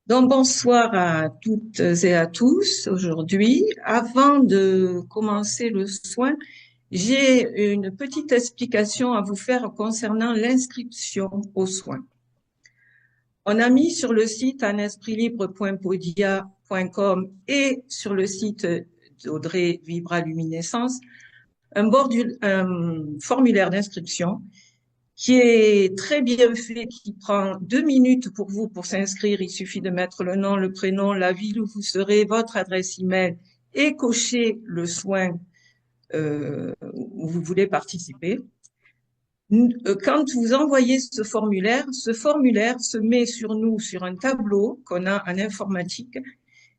Donc, bonsoir à toutes et à tous. Aujourd'hui, avant de commencer le soin, j'ai une petite explication à vous faire concernant l'inscription aux soins. On a mis sur le site unespritslibre.podia.com et sur le site d'Audrey Vibra-Luminescence un formulaire d'inscription qui est très bien fait, qui prend 2 minutes pour vous pour s'inscrire. Il suffit de mettre le nom, le prénom, la ville où vous serez, votre adresse email et cocher le soin où vous voulez participer. Quand vous envoyez ce formulaire se met sur nous sur un tableau qu'on a en informatique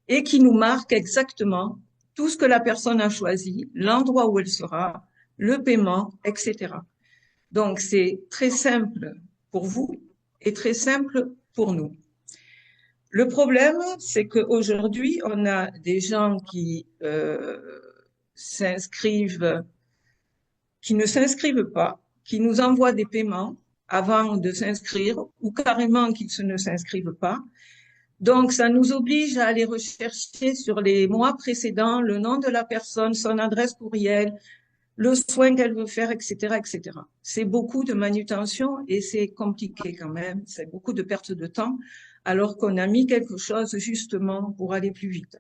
et qui nous marque exactement tout ce que la personne a choisi, l'endroit où elle sera, le paiement, etc. Donc, c'est très simple pour vous et très simple pour nous. Le problème, c'est qu'aujourd'hui, on a des gens qui s'inscrivent, qui ne s'inscrivent pas, qui nous envoient des paiements avant de s'inscrire ou carrément qu'ils ne s'inscrivent pas. Donc, ça nous oblige à aller rechercher sur les mois précédents le nom de la personne, son adresse courriel, le soin qu'elle veut faire, etc., etc. C'est beaucoup de manutention et c'est compliqué quand même. C'est beaucoup de perte de temps alors qu'on a mis quelque chose justement pour aller plus vite.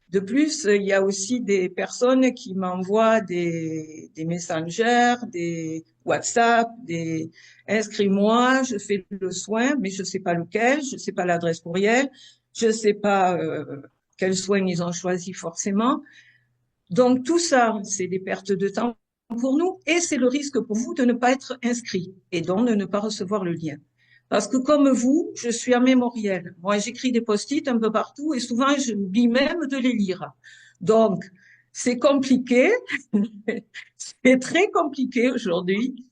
De plus, il y a aussi des personnes qui m'envoient des messengers, des WhatsApp, des inscris-moi, je fais le soin, mais je sais pas lequel, je sais pas l'adresse courriel, je sais pas quel soin ils ont choisi forcément. Donc tout ça, c'est des pertes de temps pour nous et c'est le risque pour vous de ne pas être inscrit et donc de ne pas recevoir le lien. Parce que comme vous, je suis un mémoriel. Moi, j'écris des post-it un peu partout et souvent, je j'oublie même de les lire. Donc, c'est compliqué. C'est très compliqué aujourd'hui.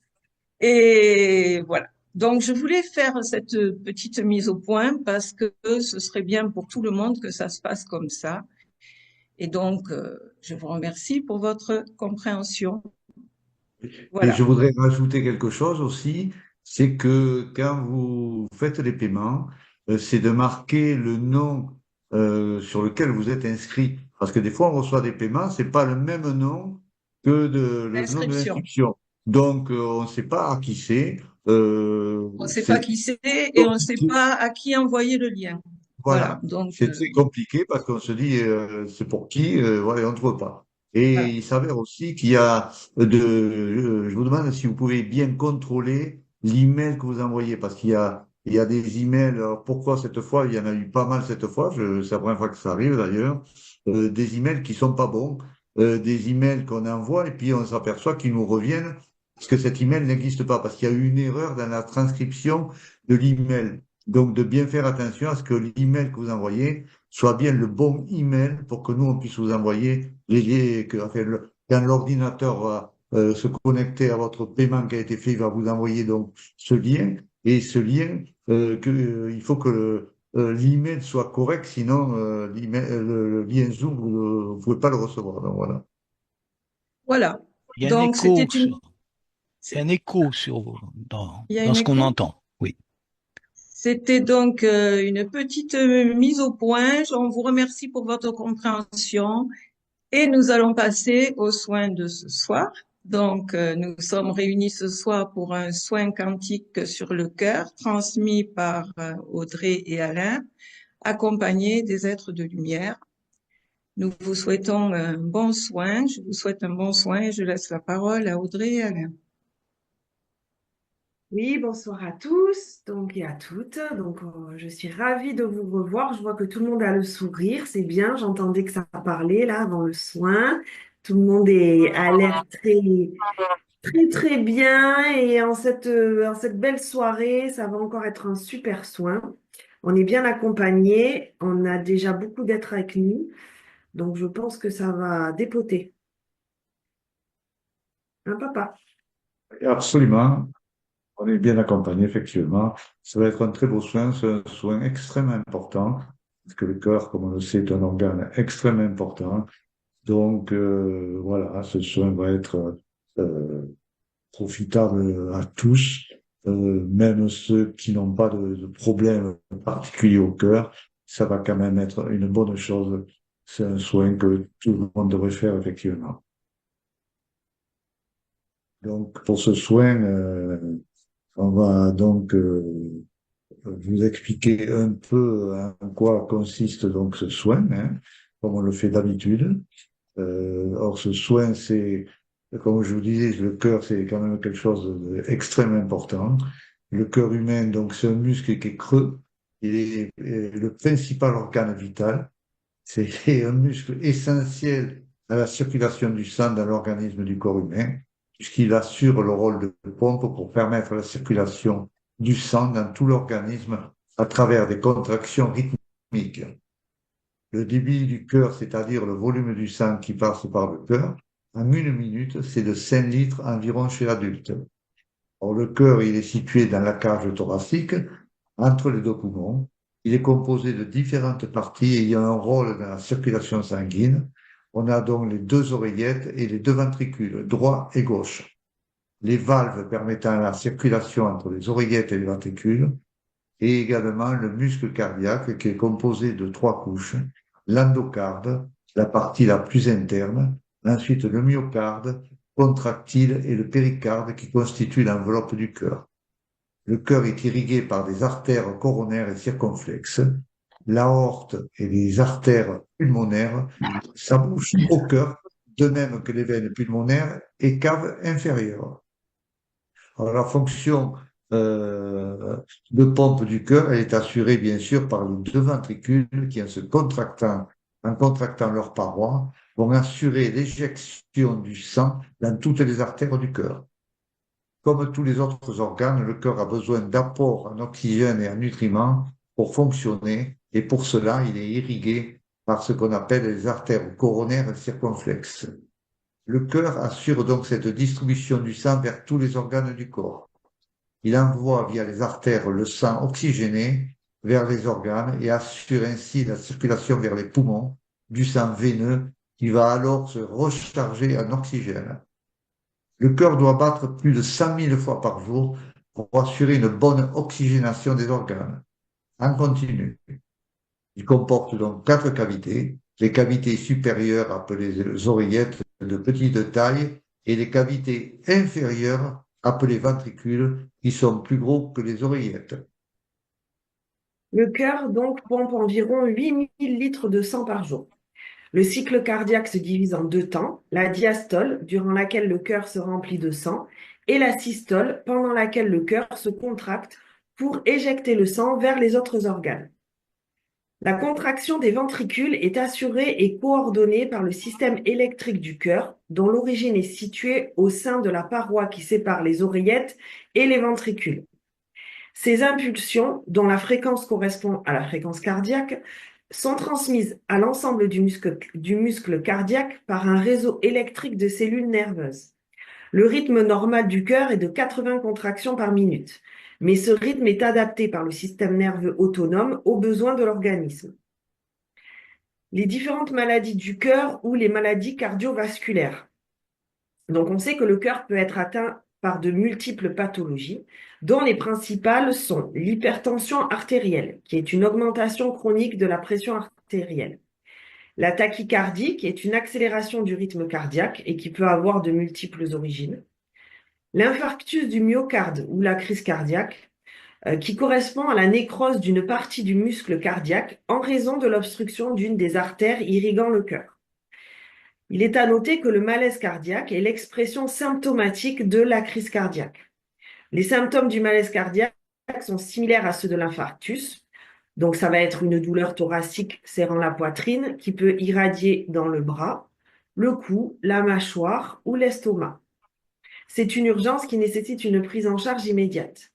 Et voilà. Donc, je voulais faire cette petite mise au point parce que ce serait bien pour tout le monde que ça se passe comme ça. Et donc, je vous remercie pour votre compréhension. Et je Voilà. voudrais rajouter quelque chose aussi, c'est que quand vous faites les paiements, c'est de marquer le nom sur lequel vous êtes inscrit. Parce que des fois, on reçoit des paiements, c'est pas le même nom que le nom de Inscription. l'inscription. Donc, on ne sait pas à qui c'est. On ne sait pas C'est qui c'est et on ne sait compliqué. pas à qui envoyer le lien. Voilà. Voilà, Donc, c'est très compliqué parce qu'on se dit c'est pour qui, voilà, et on ne trouve pas. Et voilà. il s'avère aussi qu'il y a je vous demande si vous pouvez bien contrôler l'email que vous envoyez parce il y a des emails. Alors pourquoi cette fois? Il y en a eu pas mal cette fois. C'est la première fois que ça arrive d'ailleurs. Des emails qui sont pas bons, des emails qu'on envoie et puis on s'aperçoit qu'ils nous reviennent parce que cet email n'existe pas parce qu'il y a eu une erreur dans la transcription de l'email. Donc, de bien faire attention à ce que l'email que vous envoyez soit bien le bon email pour que nous, on puisse vous envoyer enfin, quand l'ordinateur va se connecter à votre paiement qui a été fait, il va vous envoyer donc ce lien. Et ce lien, il faut que l'email soit correct, sinon le lien Zoom, vous ne pouvez pas le recevoir. Donc, voilà. Voilà. Il y a un Donc, c'était écho, une, il y a un écho sur, il y a dans une ce qu'on écho. entend. Oui. C'était donc une petite mise au point. On vous remercie pour votre compréhension et nous allons passer aux soins de ce soir. Donc, nous sommes réunis ce soir pour un soin quantique sur le cœur transmis par Audrey et Alain, accompagnés des êtres de lumière. Nous vous souhaitons un bon soin. Je vous souhaite un bon soin et je laisse la parole à Audrey et Alain. Oui, bonsoir à tous donc, et à toutes. Donc, je suis ravie de vous revoir. Je vois que tout le monde a le sourire. C'est bien. J'entendais que ça parlait là avant le soin. Tout le monde a l'air très, très bien. Et en cette belle soirée, ça va encore être un super soin. On est bien accompagnés. On a déjà beaucoup d'êtres avec nous. Donc, je pense que ça va dépoter. Hein, papa? Et absolument. On est bien accompagné, effectivement. Ça va être un très beau soin, c'est un soin extrêmement important, parce que le cœur, comme on le sait, est un organe extrêmement important. Donc, voilà, ce soin va être profitable à tous. même ceux qui n'ont pas de problème particulier au cœur, ça va quand même être une bonne chose. C'est un soin que tout le monde devrait faire, effectivement. Donc, pour ce soin, on va donc vous expliquer un peu en quoi consiste donc ce soin, hein, comme on le fait d'habitude. Or, ce soin, c'est, comme je vous disais, le cœur, c'est quand même quelque chose d'extrêmement important. Le cœur humain, donc, c'est un muscle qui est creux. Il est le principal organe vital. C'est un muscle essentiel à la circulation du sang dans l'organisme du corps humain, puisqu'il assure le rôle de pompe pour permettre la circulation du sang dans tout l'organisme à travers des contractions rythmiques. Le débit du cœur, c'est-à-dire le volume du sang qui passe par le cœur, en une minute, c'est de 5 litres environ chez l'adulte. Or, le cœur, il est situé dans la cage thoracique, entre les deux poumons. Il est composé de différentes parties ayant un rôle dans la circulation sanguine. On a donc les deux oreillettes et les deux ventricules, droit et gauche. Les valves permettant la circulation entre les oreillettes et les ventricules, et également le muscle cardiaque qui est composé de 3 couches, l'endocarde, la partie la plus interne, ensuite le myocarde, contractile et le péricarde qui constituent l'enveloppe du cœur. Le cœur est irrigué par des artères coronaires et circonflexes. L'aorte et les artères pulmonaires s'abouchent au cœur, de même que les veines pulmonaires et caves inférieures. Alors, la fonction de pompe du cœur, elle est assurée bien sûr par les deux ventricules qui, en contractant leurs parois, vont assurer l'éjection du sang dans toutes les artères du cœur. Comme tous les autres organes, le cœur a besoin d'apport en oxygène et en nutriments pour fonctionner, et pour cela, il est irrigué par ce qu'on appelle les artères coronaires circonflexes. Le cœur assure donc cette distribution du sang vers tous les organes du corps. Il envoie via les artères le sang oxygéné vers les organes et assure ainsi la circulation vers les poumons du sang veineux qui va alors se recharger en oxygène. Le cœur doit battre plus de 100 000 fois par jour pour assurer une bonne oxygénation des organes, en continu. Il comporte donc 4 cavités, les cavités supérieures appelées les oreillettes de petite taille et les cavités inférieures appelées ventricules qui sont plus gros que les oreillettes. Le cœur, donc, pompe environ 8000 litres de sang par jour. Le cycle cardiaque se divise en 2 temps, la diastole, durant laquelle le cœur se remplit de sang, et la systole, pendant laquelle le cœur se contracte pour éjecter le sang vers les autres organes. La contraction des ventricules est assurée et coordonnée par le système électrique du cœur, dont l'origine est située au sein de la paroi qui sépare les oreillettes et les ventricules. Ces impulsions, dont la fréquence correspond à la fréquence cardiaque, sont transmises à l'ensemble du muscle cardiaque par un réseau électrique de cellules nerveuses. Le rythme normal du cœur est de 80 contractions par minute, mais ce rythme est adapté par le système nerveux autonome aux besoins de l'organisme. Les différentes maladies du cœur ou les maladies cardiovasculaires. Donc, on sait que le cœur peut être atteint par de multiples pathologies, dont les principales sont l'hypertension artérielle, qui est une augmentation chronique de la pression artérielle, la tachycardie, qui est une accélération du rythme cardiaque et qui peut avoir de multiples origines, l'infarctus du myocarde ou la crise cardiaque, qui correspond à la nécrose d'une partie du muscle cardiaque en raison de l'obstruction d'une des artères irriguant le cœur. Il est à noter que le malaise cardiaque est l'expression symptomatique de la crise cardiaque. Les symptômes du malaise cardiaque sont similaires à ceux de l'infarctus. Donc, ça va être une douleur thoracique serrant la poitrine qui peut irradier dans le bras, le cou, la mâchoire ou l'estomac. C'est une urgence qui nécessite une prise en charge immédiate.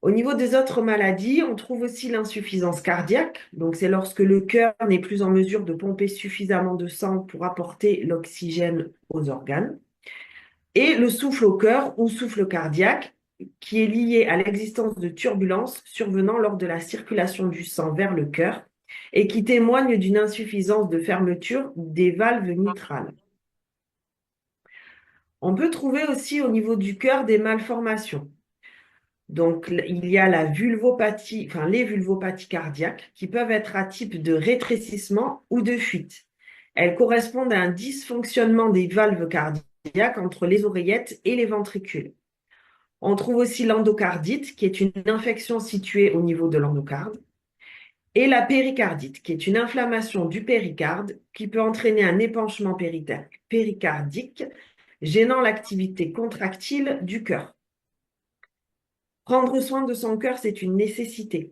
Au niveau des autres maladies, on trouve aussi l'insuffisance cardiaque. Donc, c'est lorsque le cœur n'est plus en mesure de pomper suffisamment de sang pour apporter l'oxygène aux organes. Et le souffle au cœur ou souffle cardiaque, qui est lié à l'existence de turbulences survenant lors de la circulation du sang vers le cœur et qui témoigne d'une insuffisance de fermeture des valves mitrales. On peut trouver aussi au niveau du cœur des malformations. Donc, il y a la vulvopathie, enfin, les vulvopathies cardiaques qui peuvent être à type de rétrécissement ou de fuite. Elles correspondent à un dysfonctionnement des valves cardiaques entre les oreillettes et les ventricules. On trouve aussi l'endocardite, qui est une infection située au niveau de l'endocarde, et la péricardite, qui est une inflammation du péricarde qui peut entraîner un épanchement péricardique, gênant l'activité contractile du cœur. Prendre soin de son cœur, c'est une nécessité.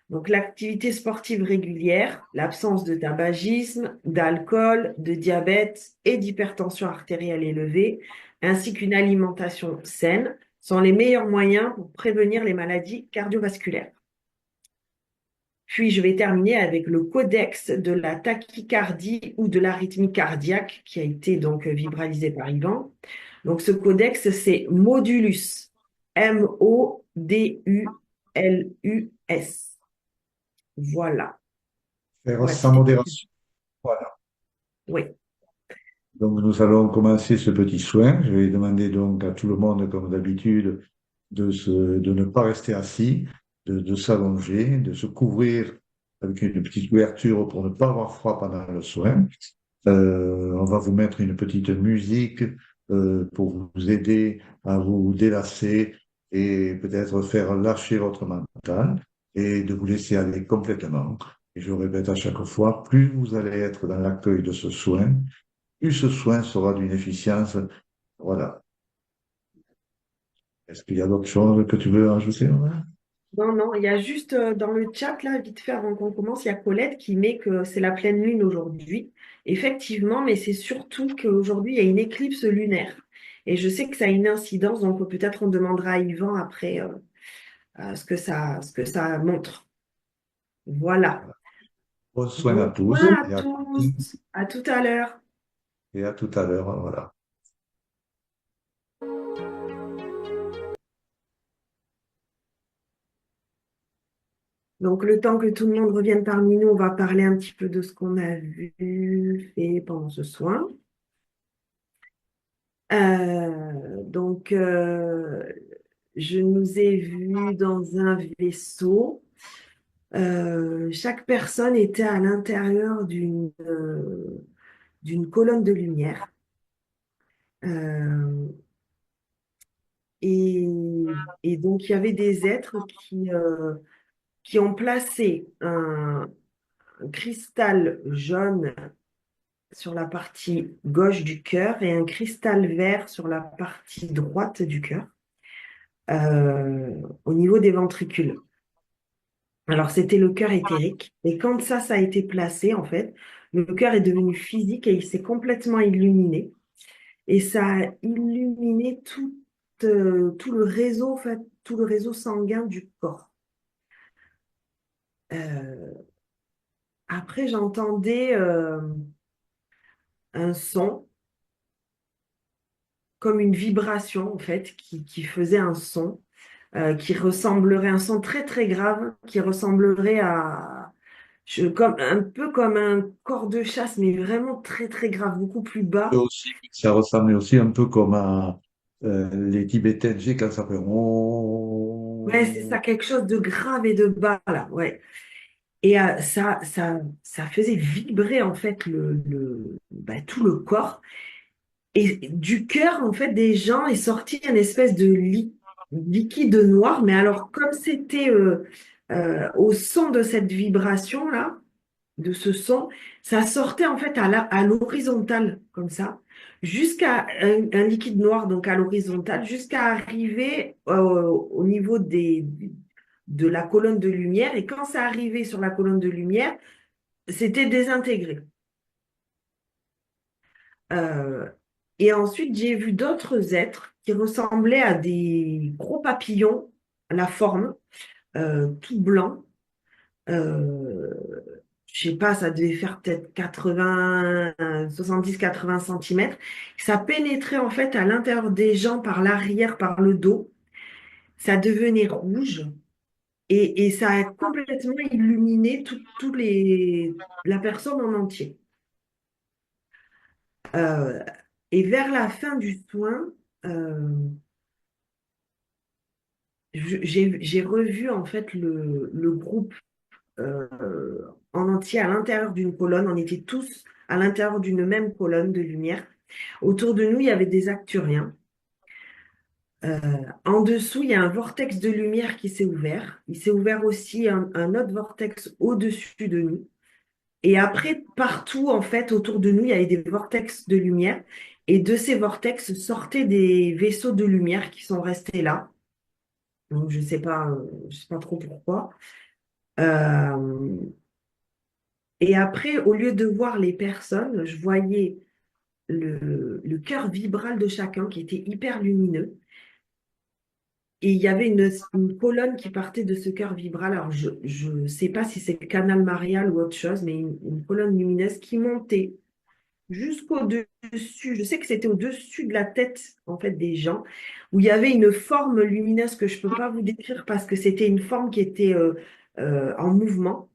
Donc, l'activité sportive régulière, l'absence de tabagisme, d'alcool, de diabète et d'hypertension artérielle élevée, ainsi qu'une alimentation saine, sont les meilleurs moyens pour prévenir les maladies cardiovasculaires. Puis, je vais terminer avec le codex de la tachycardie ou de l'arythmie cardiaque qui a été donc vibralisé par Yvan. Donc, ce codex, c'est Modulus, Modulus. Voilà. Faire Voici. sans modération. Voilà. Oui. Donc, nous allons commencer ce petit soin. Je vais demander donc à tout le monde, comme d'habitude, de ne pas rester assis, de s'allonger, de se couvrir avec une petite couverture pour ne pas avoir froid pendant le soin. On va vous mettre une petite musique pour vous aider à vous délasser et peut-être faire lâcher votre mental et de vous laisser aller complètement. Et je répète à chaque fois, plus vous allez être dans l'accueil de ce soin, plus ce soin sera d'une efficience. Voilà. Est-ce qu'il y a d'autres choses que tu veux ajouter, Laura? Non, non, il y a juste dans le chat, là, vite fait, avant qu'on commence, il y a Colette qui met que c'est la pleine lune aujourd'hui. Effectivement, mais c'est surtout qu'aujourd'hui, il y a une éclipse lunaire. Et je sais que ça a une incidence, donc peut-être on demandera à Yvan après ce que ça montre. Voilà. Bon soin à Bon tous soin à tous. À tout à l'heure. et à tout à l'heure. Voilà. Donc, le temps que tout le monde revienne parmi nous, on va parler un petit peu de ce qu'on a vu fait pendant ce soin. Donc, je nous ai vus dans un vaisseau. Chaque personne était à l'intérieur d'une colonne de lumière. Euh, et, et donc, il y avait des êtres qui ont placé un cristal jaune sur la partie gauche du cœur et un cristal vert sur la partie droite du cœur, au niveau des ventricules. Alors, c'était le cœur éthérique. Et quand ça a été placé, en fait, le cœur est devenu physique et il s'est complètement illuminé. Et ça a illuminé tout le réseau, en fait, tout le réseau sanguin du corps. Euh, Après, j'entendais un son, comme une vibration, en fait, qui faisait un son, qui ressemblerait, un son très, très grave, qui ressemblerait comme, un peu comme un corps de chasse, mais vraiment très, très grave, beaucoup plus Et bas. aussi, ça ressemble aussi un peu comme à les Tibétains, tu sais, quand ça fait Ouais, c'est ça, quelque chose de grave et de bas, là, ouais. Et ça faisait vibrer, en fait, tout le corps. Et du cœur, en fait, des gens est sorti une espèce de liquide noir, mais alors, comme c'était au son de cette vibration-là, de ce son, ça sortait en fait à l'horizontale, comme ça, jusqu'à un liquide noir, donc à l'horizontale, jusqu'à arriver au niveau de la colonne de lumière. Et quand ça arrivait sur la colonne de lumière, c'était désintégré. Euh, et ensuite, j'ai vu d'autres êtres qui ressemblaient à des gros papillons, la forme, tout blanc. Euh, je sais pas, ça devait faire peut-être 70-80 centimètres. Ça pénétrait en fait à l'intérieur des gens par l'arrière, par le dos. Ça devenait rouge et ça a complètement illuminé la personne en entier. Euh, et vers la fin du soin, euh, j'ai revu en fait le groupe euh, en entier à l'intérieur d'une colonne. On était tous à l'intérieur d'une même colonne de lumière. Autour de nous, il y avait des Acturiens. Euh, En dessous, il y a un vortex de lumière qui s'est ouvert. Il s'est ouvert aussi un autre vortex au-dessus de nous. Et après, partout, en fait, autour de nous, il y avait des vortex de lumière. Et de ces vortex sortaient des vaisseaux de lumière qui sont restés là. Donc, je sais pas trop pourquoi. Euh, et après, au lieu de voir les personnes, je voyais le cœur vibral de chacun qui était hyper lumineux. Et il y avait une colonne qui partait de ce cœur vibral. Alors, je ne sais pas si c'est le canal Marial ou autre chose, mais une colonne lumineuse qui montait jusqu'au-dessus. Je sais que c'était au-dessus de la tête, en fait, des gens, où il y avait une forme lumineuse que je ne peux pas vous décrire parce que c'était une forme qui était en mouvement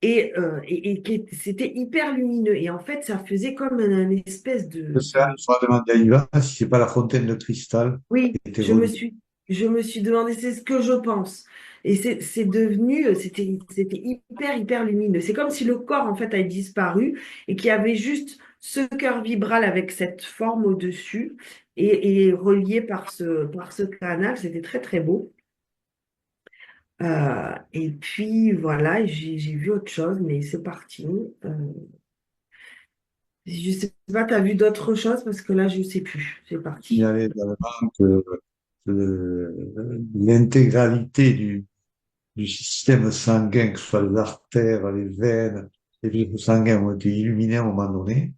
c'était hyper lumineux. Et en fait, ça faisait comme une espèce Ça, il faudra demander à Yvan si c'est pas la fontaine de cristal Oui, qui était reliée. je me suis demandé, c'est ce que je pense. Et c'est devenu, c'était hyper lumineux. C'est comme si le corps, en fait, avait disparu et qu'il y avait juste ce cœur vibral avec cette forme au-dessus et relié par ce canal. C'était très beau. Et puis, voilà, j'ai vu autre chose, mais c'est parti. Euh, je sais pas, tu as vu d'autres choses parce que là, je sais plus. C'est parti. Signaler également que l'intégralité du système sanguin, que ce soit les artères, les veines, les vaisseaux sanguins ont été illuminés à un moment donné.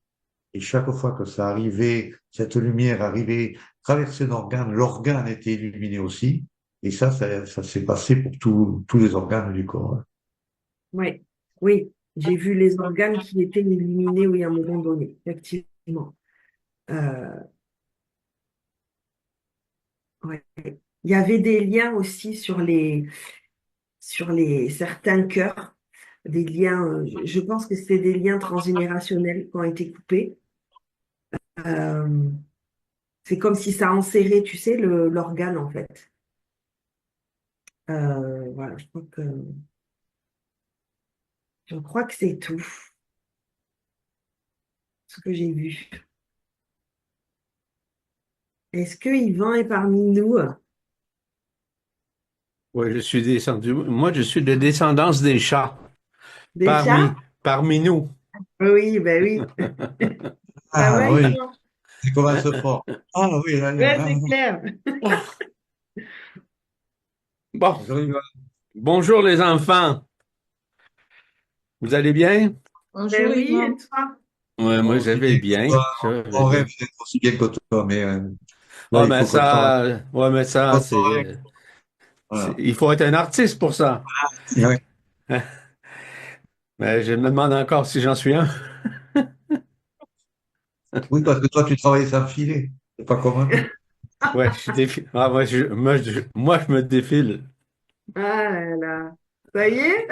Et chaque fois que ça arrivait, cette lumière arrivait, traversait un organe, l'organe était illuminé aussi. Et ça s'est passé pour tous les organes du corps, hein. Ouais, oui, j'ai vu les organes qui étaient éliminés, oui, à un moment donné, effectivement. Euh, ouais. Il y avait des liens aussi sur les certains cœurs, des liens, je pense que c'était des liens transgénérationnels qui ont été coupés. Euh, c'est comme si ça enserrait, tu sais, l'organe, en fait. Voilà, je crois que c'est tout ce que j'ai vu. Est-ce que Yvan est parmi nous? Oui, je suis descendu. Moi, je suis de descendance des chats, Des chats? parmi, parmi nous. Oui, ben oui. Ça Ah va, oui, Yvan? ça commence fort. Ah oui, là, Ouais, là, c'est clair. Bon, j'arrive bonjour les enfants. Vous allez bien? Ben Bonjour oui, et Yvan. toi? Ouais, moi, aussi je vais bien que bien. toi. Je vais On rêve bien. d'être aussi bien que toi, mais là, Ah, il mais faut qu'on travaille. ça, ouais, mais ça, Faut travailler. Voilà. il faut être un artiste pour ça. Ouais. Mais je me demande encore si j'en suis un. Oui, parce que toi, tu travailles sans filet. C'est pas comme nous. Ouais, Ah, moi, je me défile. Ah là là. Ça y est?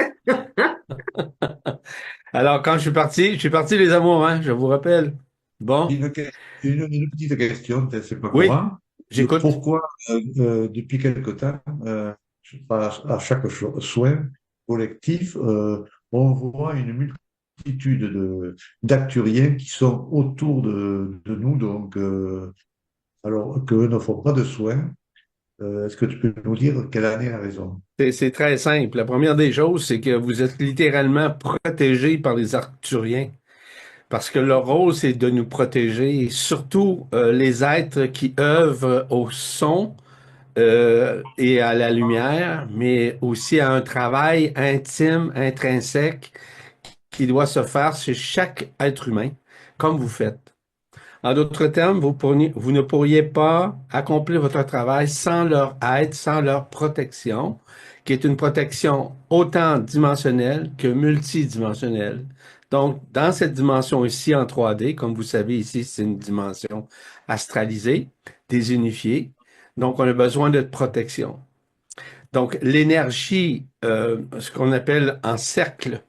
Alors, quand je suis parti les amours, hein, je vous rappelle. Bon, Une, que- une petite question, c'est pas oui, courant. j'écoute. Pourquoi, depuis quelque temps, à chaque soin collectif, on voit une multitude d'acturiens qui sont autour de nous, donc, alors qu'eux ne font pas de soins. Est-ce que tu peux nous dire quelle année a raison? C'est très simple. La première des choses, c'est que vous êtes littéralement protégés par les Arcturiens. Parce que leur rôle, c'est de nous protéger, et surtout les êtres qui œuvrent au son et à la lumière, mais aussi à un travail intime, intrinsèque, qui doit se faire chez chaque être humain, comme vous faites. En d'autres termes, vous ne pourriez pas accomplir votre travail sans leur aide, sans leur protection, qui est une protection autant dimensionnelle que multidimensionnelle. Donc, dans cette dimension ici en 3D, comme vous savez ici, c'est une dimension astralisée, désunifiée. Donc, on a besoin de protection. Donc, l'énergie, ce qu'on appelle en cercle,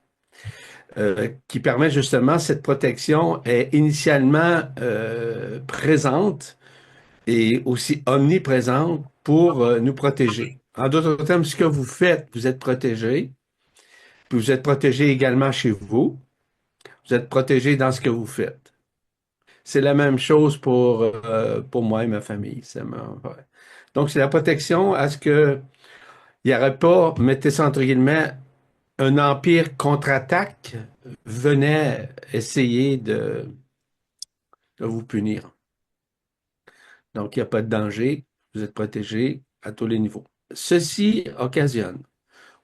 qui permet justement cette protection est initialement présente et aussi omniprésente pour nous protéger. En d'autres termes, ce que vous faites, vous êtes protégé, puis vous êtes protégé également chez vous, vous êtes protégé dans ce que vous faites. C'est la même chose pour moi et ma famille. Ouais. Donc, c'est la protection à ce que il n'y aurait pas, mettez ça entre guillemets, un empire contre-attaque venait essayer de vous punir. Donc, il n'y a pas de danger, vous êtes protégé à tous les niveaux. Ceci occasionne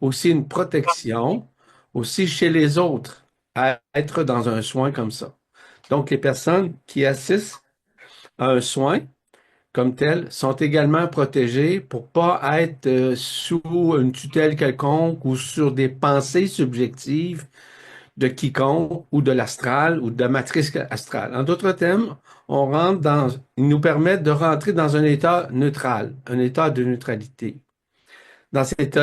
aussi une protection, aussi chez les autres, à être dans un soin comme ça. Donc, les personnes qui assistent à un soin comme tel sont également protégées pour pas être sous une tutelle quelconque ou sur des pensées subjectives de quiconque ou de l'astral ou de la matrice astrale. En d'autres termes, ils nous permettent de rentrer dans un état neutral, un état de neutralité. Dans cet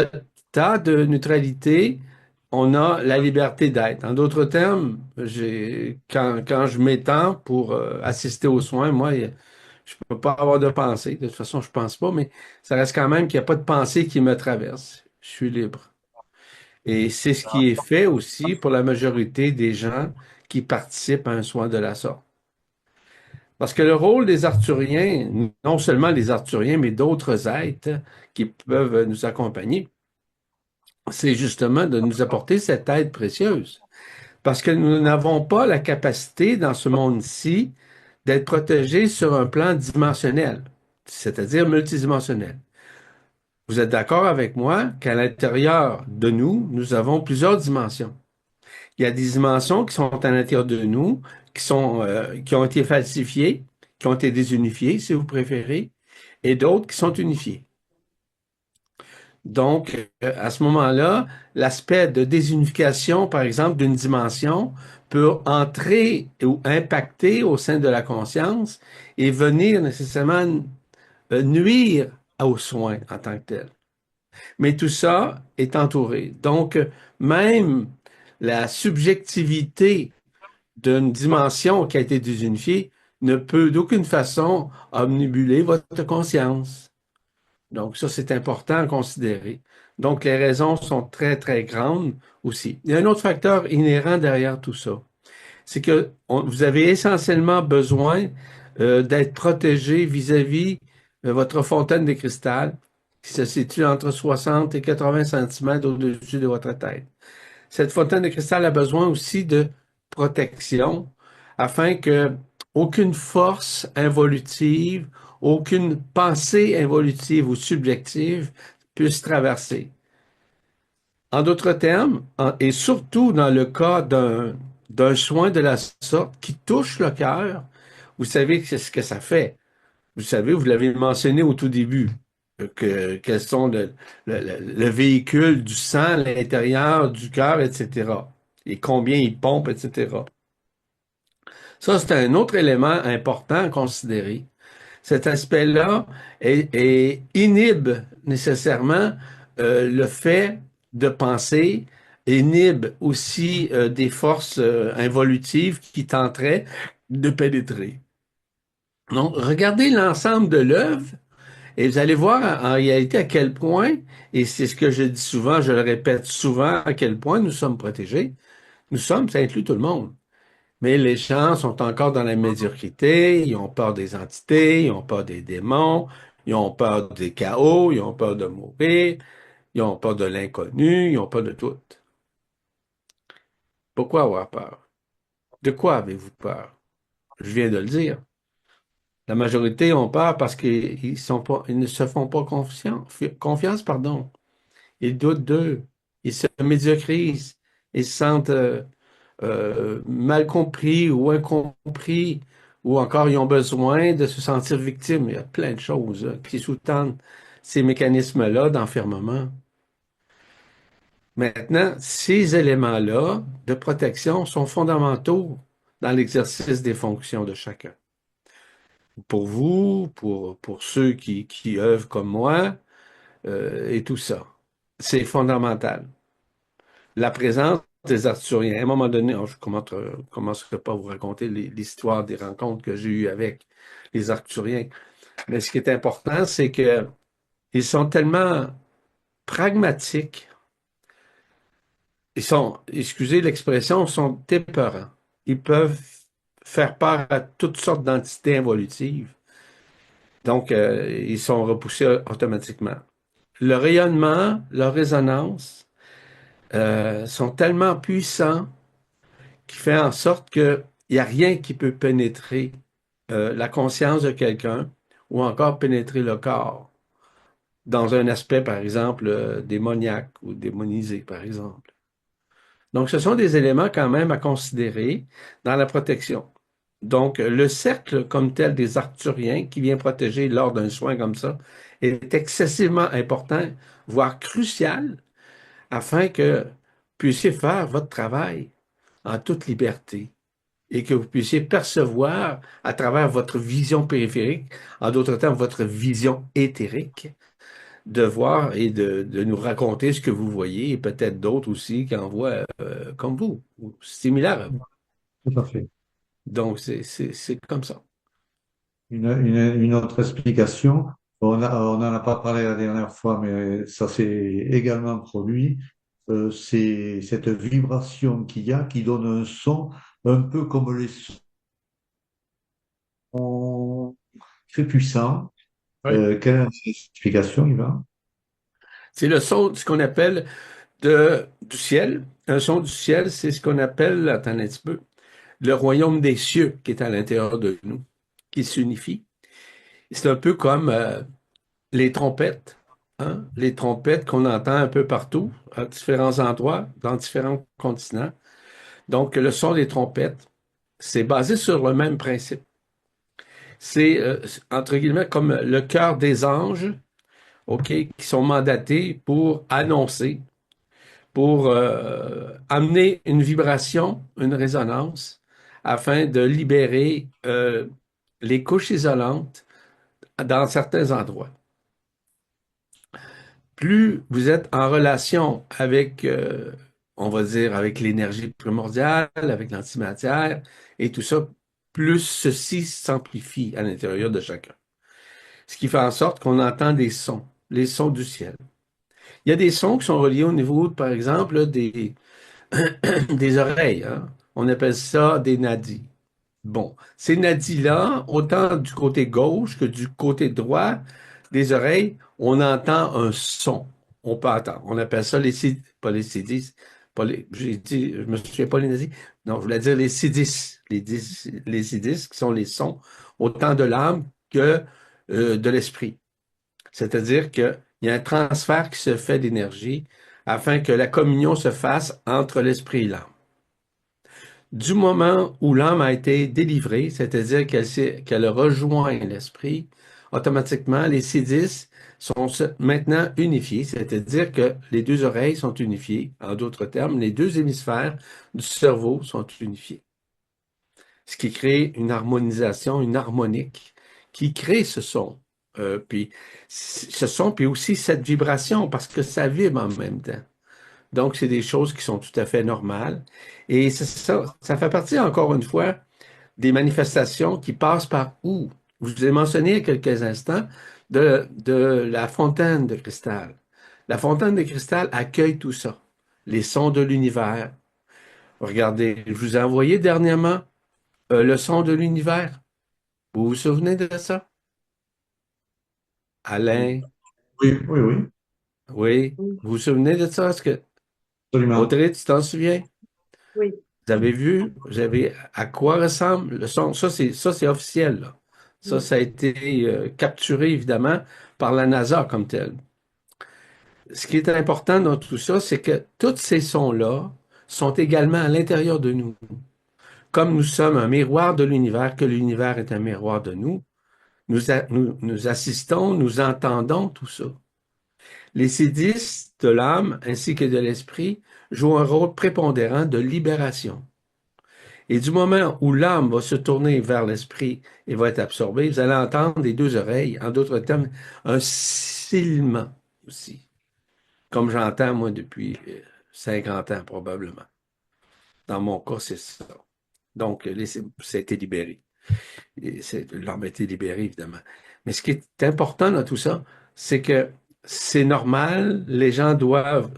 état de neutralité, on a la liberté d'être. En d'autres termes, quand je m'étends pour assister aux soins, moi, je peux pas avoir de pensée. De toute façon, je pense pas, mais ça reste quand même qu'il n'y a pas de pensée qui me traverse. Je suis libre. Et c'est ce qui est fait aussi pour la majorité des gens qui participent à un soin de la sorte. Parce que le rôle des Arthuriens, non seulement les Arthuriens, mais d'autres êtres qui peuvent nous accompagner, c'est justement de nous apporter cette aide précieuse. Parce que nous n'avons pas la capacité dans ce monde-ci d'être protégés sur un plan dimensionnel, c'est-à-dire multidimensionnel. Vous êtes d'accord avec moi qu'à l'intérieur de nous, nous avons plusieurs dimensions. Il y a des dimensions qui sont à l'intérieur de nous, qui ont été falsifiées, qui ont été désunifiées, si vous préférez, et d'autres qui sont unifiées. Donc, à ce moment-là, l'aspect de désunification, par exemple, d'une dimension peut entrer ou impacter au sein de la conscience et venir nécessairement nuire aux soins en tant que tel. Mais tout ça est entouré. Donc, même la subjectivité d'une dimension qui a été désunifiée ne peut d'aucune façon omnibuler votre conscience. Donc, ça, c'est important à considérer. Donc, les raisons sont très, très grandes aussi. Il y a un autre facteur inhérent derrière tout ça. C'est que vous avez essentiellement besoin d'être protégé vis-à-vis de votre fontaine de cristal qui se situe entre 60 et 80 centimètres au-dessus de votre tête. Cette fontaine de cristal a besoin aussi de protection afin que aucune force involutive, aucune pensée involutive ou subjective puisse traverser. En d'autres termes, et surtout dans le cas d'un soin de la sorte qui touche le cœur, vous savez ce que ça fait. Vous savez, vous l'avez mentionné au tout début, quels sont le véhicule du sang, l'intérieur du cœur, etc. Et combien il pompe, etc. Ça, c'est un autre élément important à considérer. Cet aspect-là inhibe nécessairement le fait de penser, inhibe aussi des forces involutives qui tenteraient de pénétrer. Donc, regardez l'ensemble de l'œuvre et vous allez voir en réalité à quel point, et c'est ce que je dis souvent, je le répète souvent, à quel point nous sommes protégés. Nous sommes, ça inclut tout le monde. Mais les gens sont encore dans la médiocrité, ils ont peur des entités, ils ont peur des démons, ils ont peur des chaos, ils ont peur de mourir, ils ont peur de l'inconnu, ils ont peur de tout. Pourquoi avoir peur? De quoi avez-vous peur? Je viens de le dire. La majorité ont peur parce ils ne se font pas confiance, pardon. Ils doutent d'eux. Ils se médiocrisent. Ils se sentent mal compris ou incompris, ou encore ils ont besoin de se sentir victimes. Il y a plein de choses qui sous-tendent ces mécanismes-là d'enfermement. Maintenant, ces éléments-là de protection sont fondamentaux dans l'exercice des fonctions de chacun. Pour vous, pour ceux qui œuvrent comme moi, et tout ça. C'est fondamental. La présence des Arthuriens. À un moment donné, je ne commencerai pas à vous raconter l'histoire des rencontres que j'ai eues avec les Arthuriens. Mais ce qui est important, c'est que ils sont tellement pragmatiques, ils sont, excusez l'expression, sont épeurants. Ils peuvent faire part à toutes sortes d'entités involutives. Donc, ils sont repoussés automatiquement. Le rayonnement, leur résonance sont tellement puissants qui fait en sorte qu'il n'y a rien qui peut pénétrer la conscience de quelqu'un ou encore pénétrer le corps dans un aspect, par exemple, démoniaque ou démonisé, par exemple. Donc, ce sont des éléments quand même à considérer dans la protection. Donc, le cercle comme tel des Arthuriens qui vient protéger lors d'un soin comme ça est excessivement important, voire crucial, afin que vous puissiez faire votre travail en toute liberté et que vous puissiez percevoir à travers votre vision périphérique, en d'autres termes, votre vision éthérique, de voir et de nous raconter ce que vous voyez et peut-être d'autres aussi qui en voient comme vous, ou similaires à vous. Tout à fait. Donc, c'est comme ça. Une autre explication, on n'en a pas parlé la dernière fois, mais ça s'est également produit, c'est cette vibration qu'il y a qui donne un son un peu comme les sons très puissants. Oui. Quelle est l'explication, Yvan? C'est le son, ce qu'on appelle du ciel. Un son du ciel, c'est ce qu'on appelle, attendez un petit peu, le royaume des cieux qui est à l'intérieur de nous, qui s'unifie. C'est un peu comme les trompettes, hein? Les trompettes qu'on entend un peu partout, à différents endroits, dans différents continents. Donc, le son des trompettes, c'est basé sur le même principe. C'est, entre guillemets, comme le chœur des anges, OK, qui sont mandatés pour annoncer, pour amener une vibration, une résonance, afin de libérer les couches isolantes dans certains endroits. Plus vous êtes en relation avec, on va dire, avec l'énergie primordiale, avec l'antimatière et tout ça, plus ceci s'amplifie à l'intérieur de chacun. Ce qui fait en sorte qu'on entend des sons, les sons du ciel. Il y a des sons qui sont reliés au niveau, par exemple, des oreilles, hein. On appelle ça des nadis. Bon, ces nadis-là, autant du côté gauche que du côté droit des oreilles, on entend un son. On peut entendre. On appelle ça pas les sidis, pas les, j'ai dit, je me souviens pas les nadis. Non, je voulais dire les sidis. Les sidis qui sont les sons, autant de l'âme que de l'esprit. C'est-à-dire qu'il y a un transfert qui se fait d'énergie afin que la communion se fasse entre l'esprit et l'âme. Du moment où l'âme a été délivrée, c'est-à-dire qu'elle rejoint l'esprit, automatiquement, les C10 sont maintenant unifiés, c'est-à-dire que les deux oreilles sont unifiées. En d'autres termes, les deux hémisphères du cerveau sont unifiés. Ce qui crée une harmonisation, une harmonique, qui crée ce son. Puis ce son, puis aussi cette vibration, parce que ça vibre en même temps. Donc, c'est des choses qui sont tout à fait normales. Et ça fait partie, encore une fois, des manifestations qui passent par où? Je vous ai mentionné il y a quelques instants de la fontaine de cristal. La fontaine de cristal accueille tout ça. Les sons de l'univers. Regardez, je vous ai envoyé dernièrement le son de l'univers. Vous vous souvenez de ça? Alain, Oui, oui, oui, oui. Vous vous souvenez de ça? Est-ce que absolument. Audrey, tu t'en souviens? Oui. Vous avez vu, vous avez à quoi ressemble le son? Ça c'est officiel, là. Ça a été capturé évidemment par la NASA comme tel. Ce qui est important dans tout ça, c'est que tous ces sons-là sont également à l'intérieur de nous. Comme nous sommes un miroir de l'univers, que l'univers est un miroir de nous, nous assistons, nous entendons tout ça. Les C10 de l'âme ainsi que de l'esprit jouent un rôle prépondérant de libération. Et du moment où l'âme va se tourner vers l'esprit et va être absorbée, vous allez entendre des deux oreilles, en d'autres termes, un silement aussi, comme j'entends moi depuis 50 ans probablement. Dans mon cas, c'est ça. Donc, ça a été libéré. L'âme a été libérée, évidemment. Mais ce qui est important dans tout ça, c'est que c'est normal, les gens doivent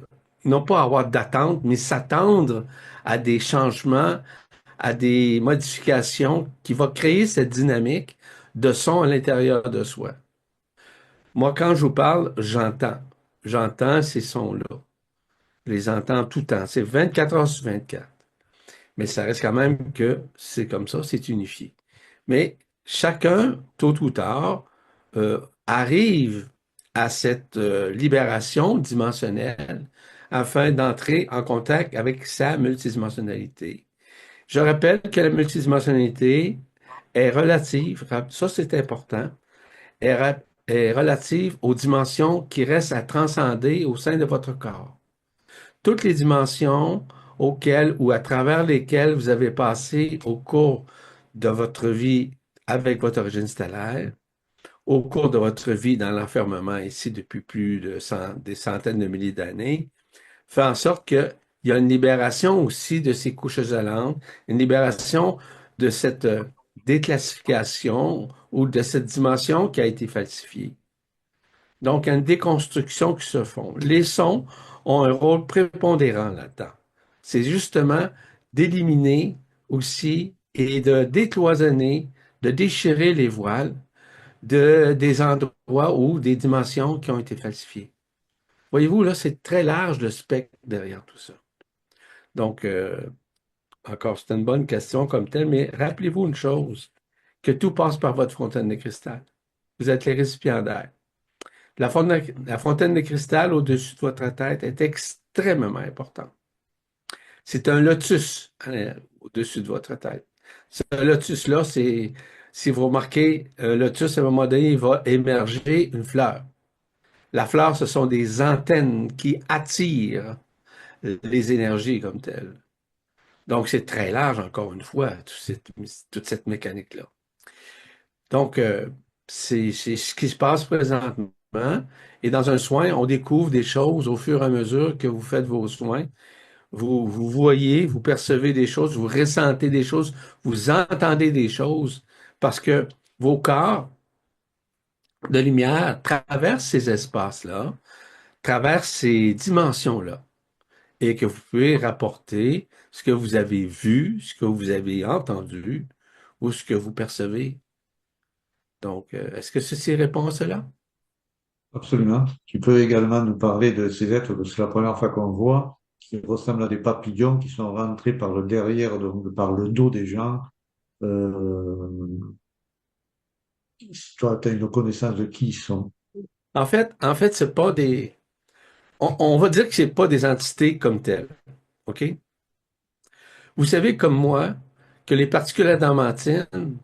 non pas avoir d'attente, mais s'attendre à des changements, à des modifications qui vont créer cette dynamique de son à l'intérieur de soi. Moi, quand je vous parle, j'entends. J'entends ces sons-là. Je les entends tout le temps. C'est 24 heures sur 24. Mais ça reste quand même que c'est comme ça, c'est unifié. Mais chacun, tôt ou tard, arrive à cette libération dimensionnelle afin d'entrer en contact avec sa multidimensionnalité. Je rappelle que la multidimensionnalité est relative, ça c'est important, est relative aux dimensions qui restent à transcender au sein de votre corps. Toutes les dimensions auxquelles ou à travers lesquelles vous avez passé au cours de votre vie avec votre origine stellaire, au cours de votre vie dans l'enfermement ici depuis plus de des centaines de milliers d'années, fait en sorte qu'il y a une libération aussi de ces couches isolantes, une libération de cette déclassification ou de cette dimension qui a été falsifiée. Donc, il y a une déconstruction qui se font. Les sons ont un rôle prépondérant là-dedans. C'est justement d'éliminer aussi et de décloisonner, de déchirer les voiles des endroits ou des dimensions qui ont été falsifiées. Voyez-vous, là, c'est très large le spectre derrière tout ça. Donc, encore, c'est une bonne question comme telle, mais rappelez-vous une chose, que tout passe par votre fontaine de cristal. Vous êtes les récipiendaires. La fontaine de cristal au-dessus de votre tête est extrêmement importante. C'est un lotus au-dessus de votre tête. Ce lotus-là, si vous remarquez, un lotus, à un moment donné, il va émerger une fleur. La fleur, ce sont des antennes qui attirent les énergies comme telles. Donc, c'est très large, encore une fois, toute cette mécanique-là. Donc, c'est ce qui se passe présentement. Et dans un soin, on découvre des choses au fur et à mesure que vous faites vos soins. Vous voyez, vous percevez des choses, vous ressentez des choses, vous entendez des choses, parce que vos corps de lumière traversent ces espaces-là, traversent ces dimensions-là, et que vous pouvez rapporter ce que vous avez vu, ce que vous avez entendu, ou ce que vous percevez. Donc, est-ce que ceci répond à cela? Absolument. Tu peux également nous parler de ces êtres, que c'est la première fois qu'on voit, qui ressemblent à des papillons qui sont rentrés par le derrière, donc par le dos des gens. Euh, Toi, tu as une connaissance de qui ils sont. En fait, c'est pas des. On va dire que c'est pas des entités comme telles. OK? Vous savez, comme moi, que les particules adamantines,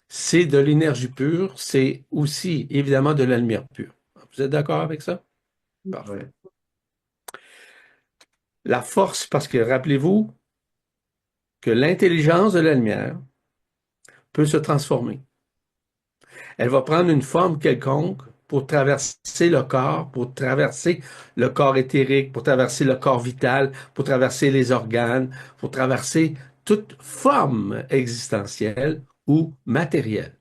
c'est de l'énergie pure, c'est aussi, évidemment, de la lumière pure. Vous êtes d'accord avec ça? Parfait. Ouais. La force, parce que rappelez-vous que l'intelligence de la lumière peut se transformer. Elle va prendre une forme quelconque pour traverser le corps, pour traverser le corps éthérique, pour traverser le corps vital, pour traverser les organes, pour traverser toute forme existentielle ou matérielle.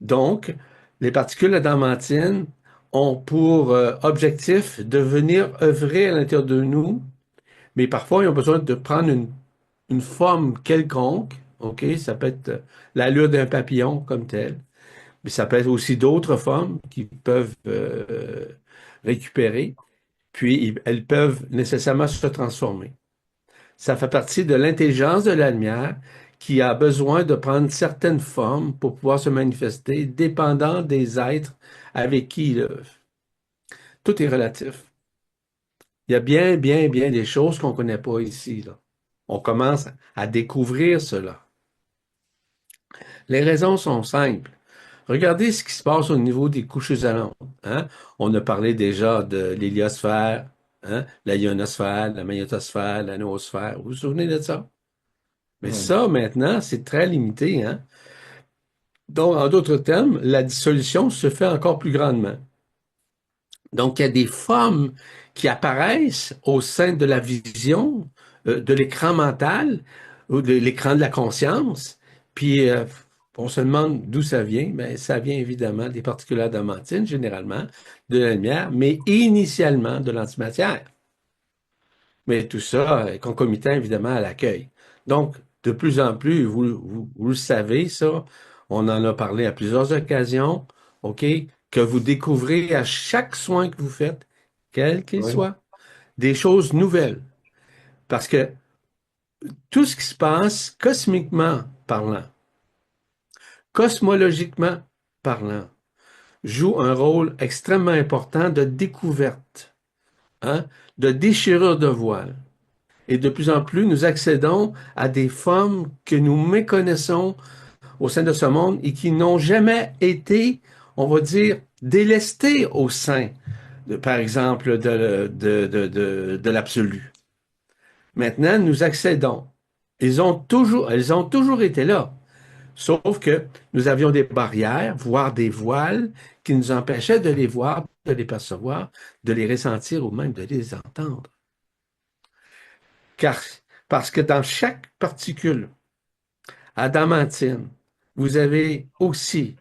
Donc, les particules adamantines ont pour objectif de venir œuvrer à l'intérieur de nous, mais parfois ils ont besoin de prendre une forme quelconque, ok? Ça peut être l'allure d'un papillon comme tel, mais ça peut être aussi d'autres formes qui peuvent récupérer, puis elles peuvent nécessairement se transformer. Ça fait partie de l'intelligence de la lumière qui a besoin de prendre certaines formes pour pouvoir se manifester, dépendant des êtres avec qui il œuvre. Tout est relatif. Il y a bien, bien, bien des choses qu'on ne connaît pas ici, là. On commence à découvrir cela. Les raisons sont simples. Regardez ce qui se passe au niveau des couches isolantes. Hein? On a parlé déjà de l'héliosphère, hein? La ionosphère, la magnétosphère, la noosphère. Vous vous souvenez de ça? Mais Ouais. ça, maintenant, c'est très limité, hein? Donc, en d'autres termes, la dissolution se fait encore plus grandement. Donc, il y a des formes qui apparaissent au sein de la vision, de l'écran mental ou de l'écran de la conscience. Puis, On se demande d'où ça vient, mais ça vient évidemment des particules adamantines, généralement, de la lumière, mais initialement de l'antimatière. Mais tout ça est concomitant évidemment à l'accueil. Donc, de plus en plus, vous le savez, ça, on en a parlé à plusieurs occasions, OK, que vous découvrez à chaque soin que vous faites, quel qu'il Oui, soit, des choses nouvelles. Parce que tout ce qui se passe cosmiquement parlant, cosmologiquement parlant, joue un rôle extrêmement important de découverte, hein, de déchirure de voile. Et de plus en plus, nous accédons à des formes que nous méconnaissons au sein de ce monde et qui n'ont jamais été, on va dire, délestées au sein, par exemple, de l'absolu. Maintenant, nous accédons. Elles ont toujours été là. Sauf que nous avions des barrières, voire des voiles, qui nous empêchaient de les voir, de les percevoir, de les ressentir ou même de les entendre. Car, parce que dans chaque particule adamantine, vous avez aussi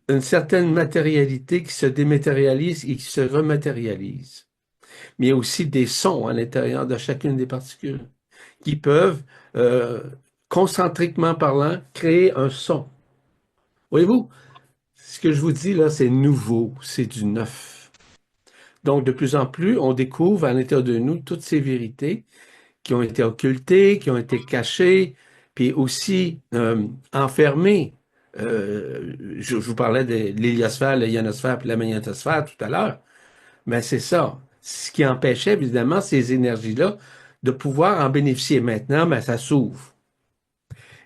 une certaine matérialité qui se dématérialise et qui se rematérialise. Mais il y a aussi des sons à l'intérieur de chacune des particules qui peuvent, euh, concentriquement parlant, créer un son. Voyez-vous, ce que je vous dis là, c'est nouveau, c'est du neuf. Donc, de plus en plus, on découvre à l'intérieur de nous toutes ces vérités qui ont été occultées, qui ont été cachées, puis aussi enfermées. Je vous parlais de l'héliosphère, la ionosphère, puis la magnétosphère tout à l'heure. Mais c'est ça. Ce qui empêchait, évidemment, ces énergies-là de pouvoir en bénéficier. Maintenant, ben, ça s'ouvre.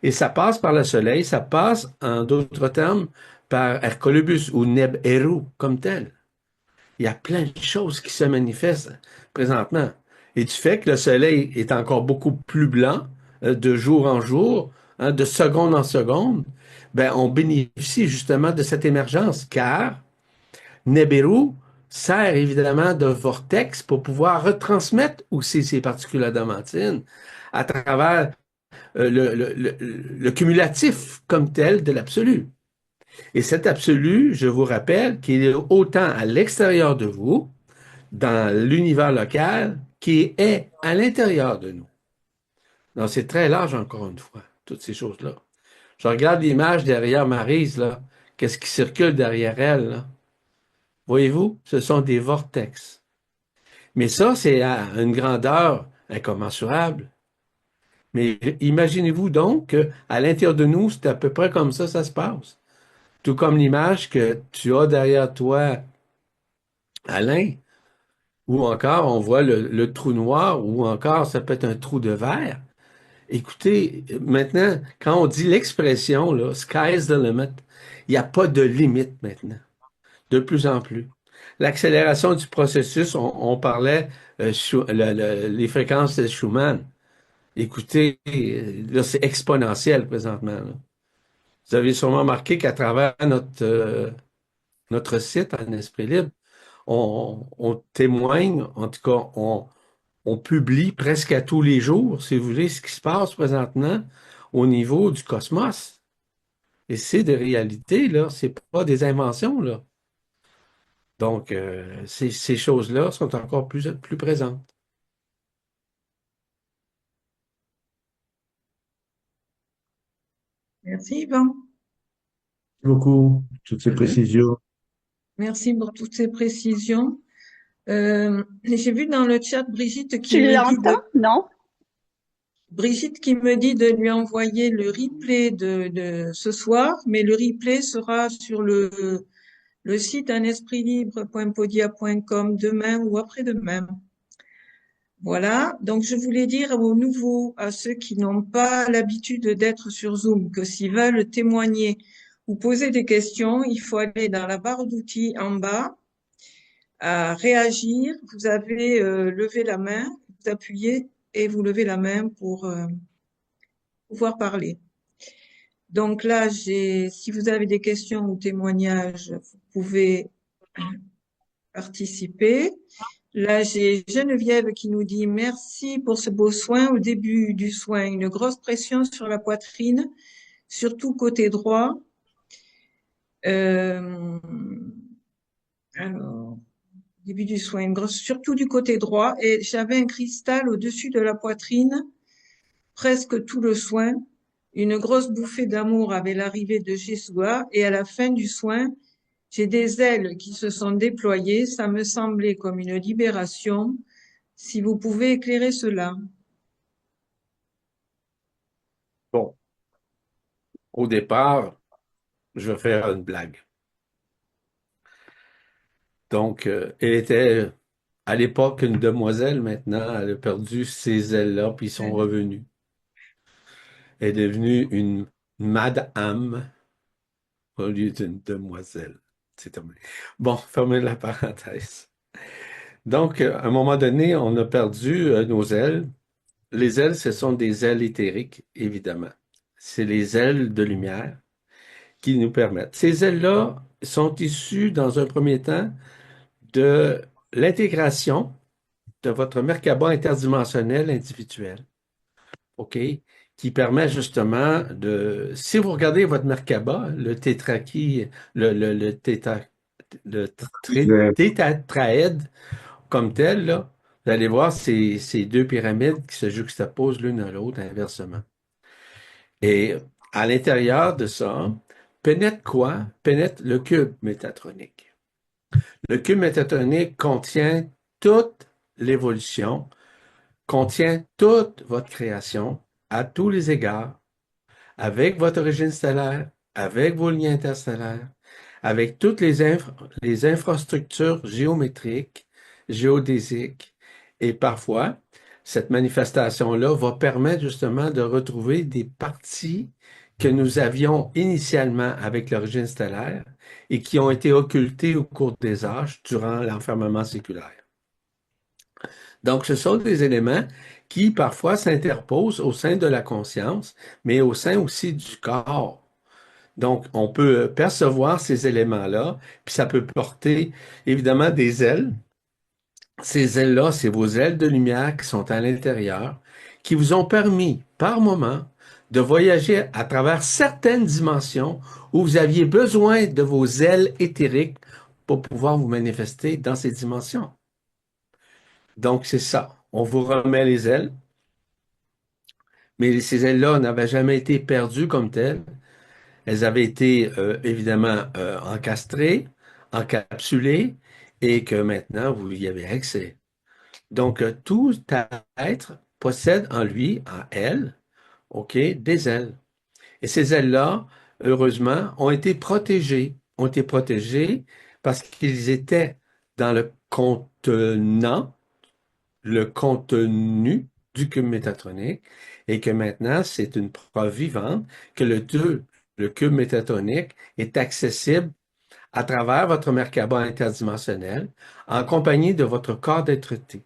Et ça passe par le Soleil, ça passe, en d'autres termes, par Hercolubus ou Neb-Eru comme tel. Il y a plein de choses qui se manifestent présentement. Et du fait que le Soleil est encore beaucoup plus blanc, de jour en jour, hein, de seconde en seconde, ben, on bénéficie justement de cette émergence, car Nibiru sert évidemment de vortex pour pouvoir retransmettre aussi ces particules adamantines à travers le cumulatif comme tel de l'absolu. Et cet absolu, je vous rappelle qu'il est autant à l'extérieur de vous, dans l'univers local, qui est à l'intérieur de nous. Donc, c'est très large, encore une fois, toutes ces choses-là. Je regarde l'image derrière Maryse, là. Qu'est-ce qui circule derrière elle, là? Voyez-vous, ce sont des vortex. Mais ça, c'est à une grandeur incommensurable. Mais imaginez-vous donc qu'à l'intérieur de nous, c'est à peu près comme ça se passe. Tout comme l'image que tu as derrière toi, Alain, ou encore on voit le trou noir, ou encore ça peut être un trou de verre. Écoutez, maintenant, quand on dit l'expression, là, sky's the limit, il n'y a pas de limite maintenant, de plus en plus. L'accélération du processus, on parlait les fréquences de Schumann. Écoutez, là, c'est exponentiel présentement, là. Vous avez sûrement remarqué qu'à travers notre site en Esprit Libre, on témoigne, en tout cas, on publie presque à tous les jours, si vous voulez, ce qui se passe présentement au niveau du cosmos. Et c'est des réalités, là, c'est pas des inventions, là. Donc, ces choses-là sont encore plus présentes. Merci, Yvan. beaucoup, toutes ces Mhm. précisions. Merci pour toutes ces précisions. J'ai vu dans le chat Tu l'entends, non? Brigitte qui me dit de lui envoyer le replay de ce soir, mais le replay sera sur le site unespritlibres.podia.com demain ou après-demain. Voilà. Donc, je voulais dire aux nouveaux, à ceux qui n'ont pas l'habitude d'être sur Zoom, que s'ils veulent témoigner ou poser des questions, il faut aller dans la barre d'outils en bas, à réagir. Vous avez levé la main, vous appuyez et vous levez la main pour pouvoir parler. Donc là, si vous avez des questions ou témoignages, vous pouvez participer. Là, j'ai Geneviève qui nous dit merci pour ce beau soin. Au début du soin, une grosse pression sur la poitrine, surtout côté droit. Euh, alors, début du soin, surtout du côté droit, et j'avais un cristal au-dessus de la poitrine, presque tout le soin. Une grosse bouffée d'amour avait l'arrivée de Jesua, et à la fin du soin, j'ai des ailes qui se sont déployées, ça me semblait comme une libération. Si vous pouvez éclairer cela. Bon, au départ, je vais faire une blague. Donc, elle était à l'époque une demoiselle, maintenant, elle a perdu ses ailes-là, puis ils sont revenus. Elle est devenue une madame au lieu d'une demoiselle. C'est terminé. Bon, fermez la parenthèse. Donc, à un moment donné, on a perdu nos ailes. Les ailes, ce sont des ailes éthériques, évidemment. C'est les ailes de lumière qui nous permettent. Ces ailes-là sont issues, dans un premier temps, de l'intégration de votre Merkaba interdimensionnel individuel, OK? Qui permet justement de... Si vous regardez votre Merkaba, le tétraki, le tétra, le Ouais. tétraèdre comme tel, là, vous allez voir ces deux pyramides qui se juxtaposent l'une à l'autre inversement. Et à l'intérieur de ça, pénètre quoi? Pénètre le cube métatronique. Le cube métatronique contient toute l'évolution, contient toute votre création à tous les égards, avec votre origine stellaire, avec vos liens interstellaires, avec toutes les infrastructures géométriques, géodésiques, et parfois, cette manifestation-là va permettre justement de retrouver des parties que nous avions initialement avec l'origine stellaire et qui ont été occultées au cours des âges durant l'enfermement séculaire. Donc, ce sont des éléments qui parfois s'interposent au sein de la conscience, mais au sein aussi du corps. Donc, on peut percevoir ces éléments-là, puis ça peut porter évidemment des ailes. Ces ailes-là, c'est vos ailes de lumière qui sont à l'intérieur, qui vous ont permis, par moment, de voyager à travers certaines dimensions où vous aviez besoin de vos ailes éthériques pour pouvoir vous manifester dans ces dimensions. Donc, c'est ça. On vous remet les ailes, mais ces ailes-là n'avaient jamais été perdues comme telles. Elles avaient été évidemment encastrées, encapsulées, et que maintenant, vous y avez accès. Donc, tout être possède en lui, en elle, OK, des ailes. Et ces ailes-là, heureusement, ont été protégées parce qu'ils étaient dans le contenant, le contenu du cube métatronique, et que maintenant, c'est une preuve vivante que le cube métatronique est accessible à travers votre Merkaba interdimensionnel en compagnie de votre corps d'être-té.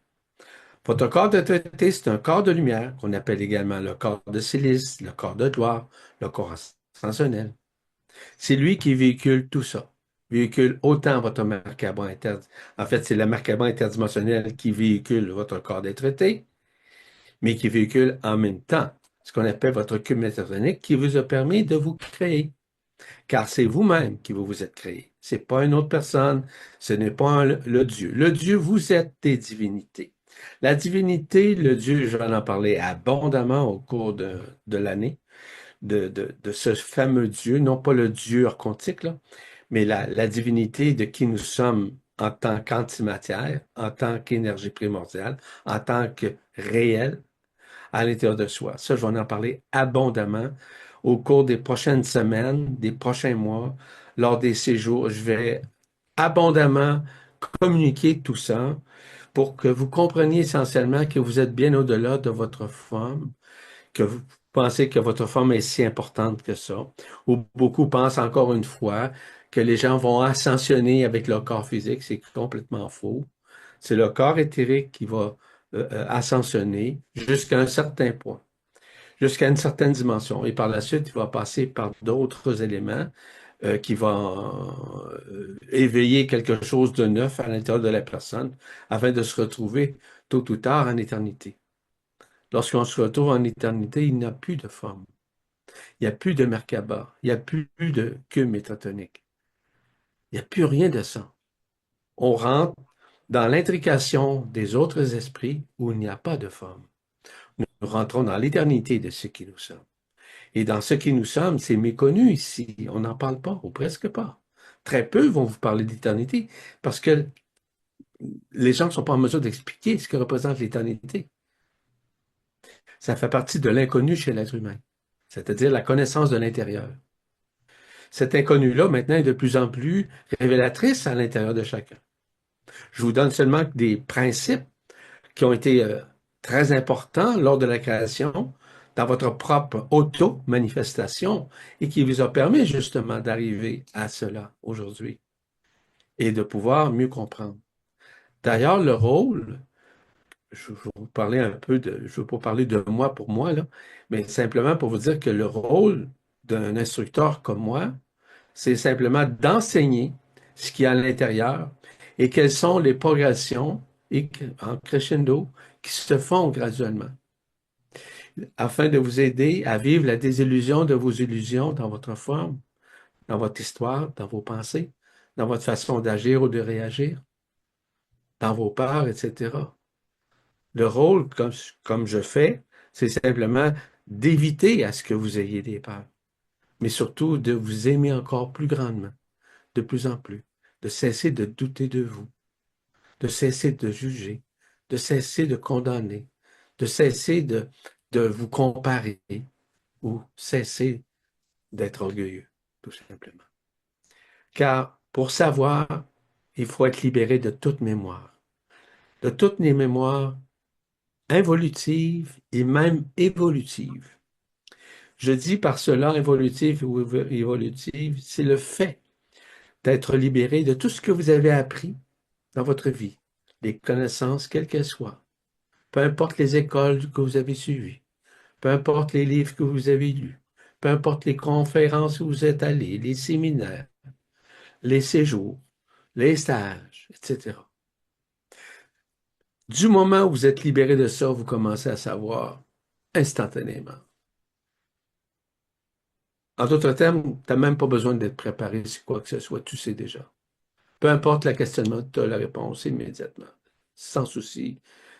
Votre corps d'être-té, c'est un corps de lumière qu'on appelle également le corps de silice, le corps de gloire, le corps ascensionnel. C'est lui qui véhicule tout ça. Véhicule autant votre Merkaba en fait, c'est la Merkaba interdimensionnelle qui véhicule votre corps d'être-té, mais qui véhicule en même temps ce qu'on appelle votre cube métatronique qui vous a permis de vous créer. Car c'est vous-même qui vous vous êtes créé. C'est pas une autre personne, ce n'est pas le Dieu. Le Dieu, vous êtes des divinités. La divinité, le Dieu, je vais en parler abondamment au cours de l'année, de ce fameux Dieu, non pas le Dieu archontique, là, mais la divinité de qui nous sommes en tant qu'antimatière, en tant qu'énergie primordiale, en tant que réel à l'intérieur de soi. Ça, je vais en parler abondamment au cours des prochaines semaines, des prochains mois, lors des séjours. Je vais abondamment communiquer tout ça pour que vous compreniez essentiellement que vous êtes bien au-delà de votre forme, que vous pensez que votre forme est si importante que ça. Ou beaucoup pensent encore une fois que les gens vont ascensionner avec leur corps physique. C'est complètement faux. C'est le corps éthérique qui va ascensionner jusqu'à un certain point, jusqu'à une certaine dimension. Et par la suite, il va passer par d'autres éléments qui vont éveiller quelque chose de neuf à l'intérieur de la personne afin de se retrouver tôt ou tard en éternité. Lorsqu'on se retrouve en éternité, il n'y a plus de forme. Il n'y a plus de Merkaba. Il n'y a plus de cube métatonique. Il n'y a plus rien de ça. On rentre dans l'intrication des autres esprits où il n'y a pas de forme. Nous rentrons dans l'éternité de ce qui nous sommes. Et dans ce qui nous sommes, c'est méconnu ici. On n'en parle pas, ou presque pas. Très peu vont vous parler d'éternité, parce que les gens ne sont pas en mesure d'expliquer ce que représente l'éternité. Ça fait partie de l'inconnu chez l'être humain, c'est-à-dire la connaissance de l'intérieur. Cette inconnue-là, maintenant, est de plus en plus révélatrice à l'intérieur de chacun. Je vous donne seulement des principes qui ont été très importants lors de la création, dans votre propre auto-manifestation, et qui vous a permis justement d'arriver à cela aujourd'hui et de pouvoir mieux comprendre. D'ailleurs, le rôle, je vais vous parler un peu je ne veux pas parler de moi pour moi, là, mais simplement pour vous dire que le rôle d'un instructeur comme moi, c'est simplement d'enseigner ce qu'il y a à l'intérieur et quelles sont les progressions en crescendo qui se font graduellement, afin de vous aider à vivre la désillusion de vos illusions dans votre forme, dans votre histoire, dans vos pensées, dans votre façon d'agir ou de réagir, dans vos peurs, etc. Le rôle, comme je fais, c'est simplement d'éviter à ce que vous ayez des peurs, mais surtout de vous aimer encore plus grandement, de plus en plus, de cesser de douter de vous, de cesser de juger, de cesser de condamner, de cesser de vous comparer ou cesser d'être orgueilleux, tout simplement. Car pour savoir, il faut être libéré de toutes les mémoires involutives et même évolutives. Je dis par cela involutive ou évolutive, c'est le fait d'être libéré de tout ce que vous avez appris dans votre vie, les connaissances, quelles qu'elles soient, peu importe les écoles que vous avez suivies, peu importe les livres que vous avez lus, peu importe les conférences où vous êtes allés, les séminaires, les séjours, les stages, etc. Du moment où vous êtes libéré de ça, vous commencez à savoir instantanément. En d'autres termes, tu n'as même pas besoin d'être préparé sur quoi que ce soit, tu sais déjà. Peu importe le questionnement, tu as la réponse immédiatement, sans souci.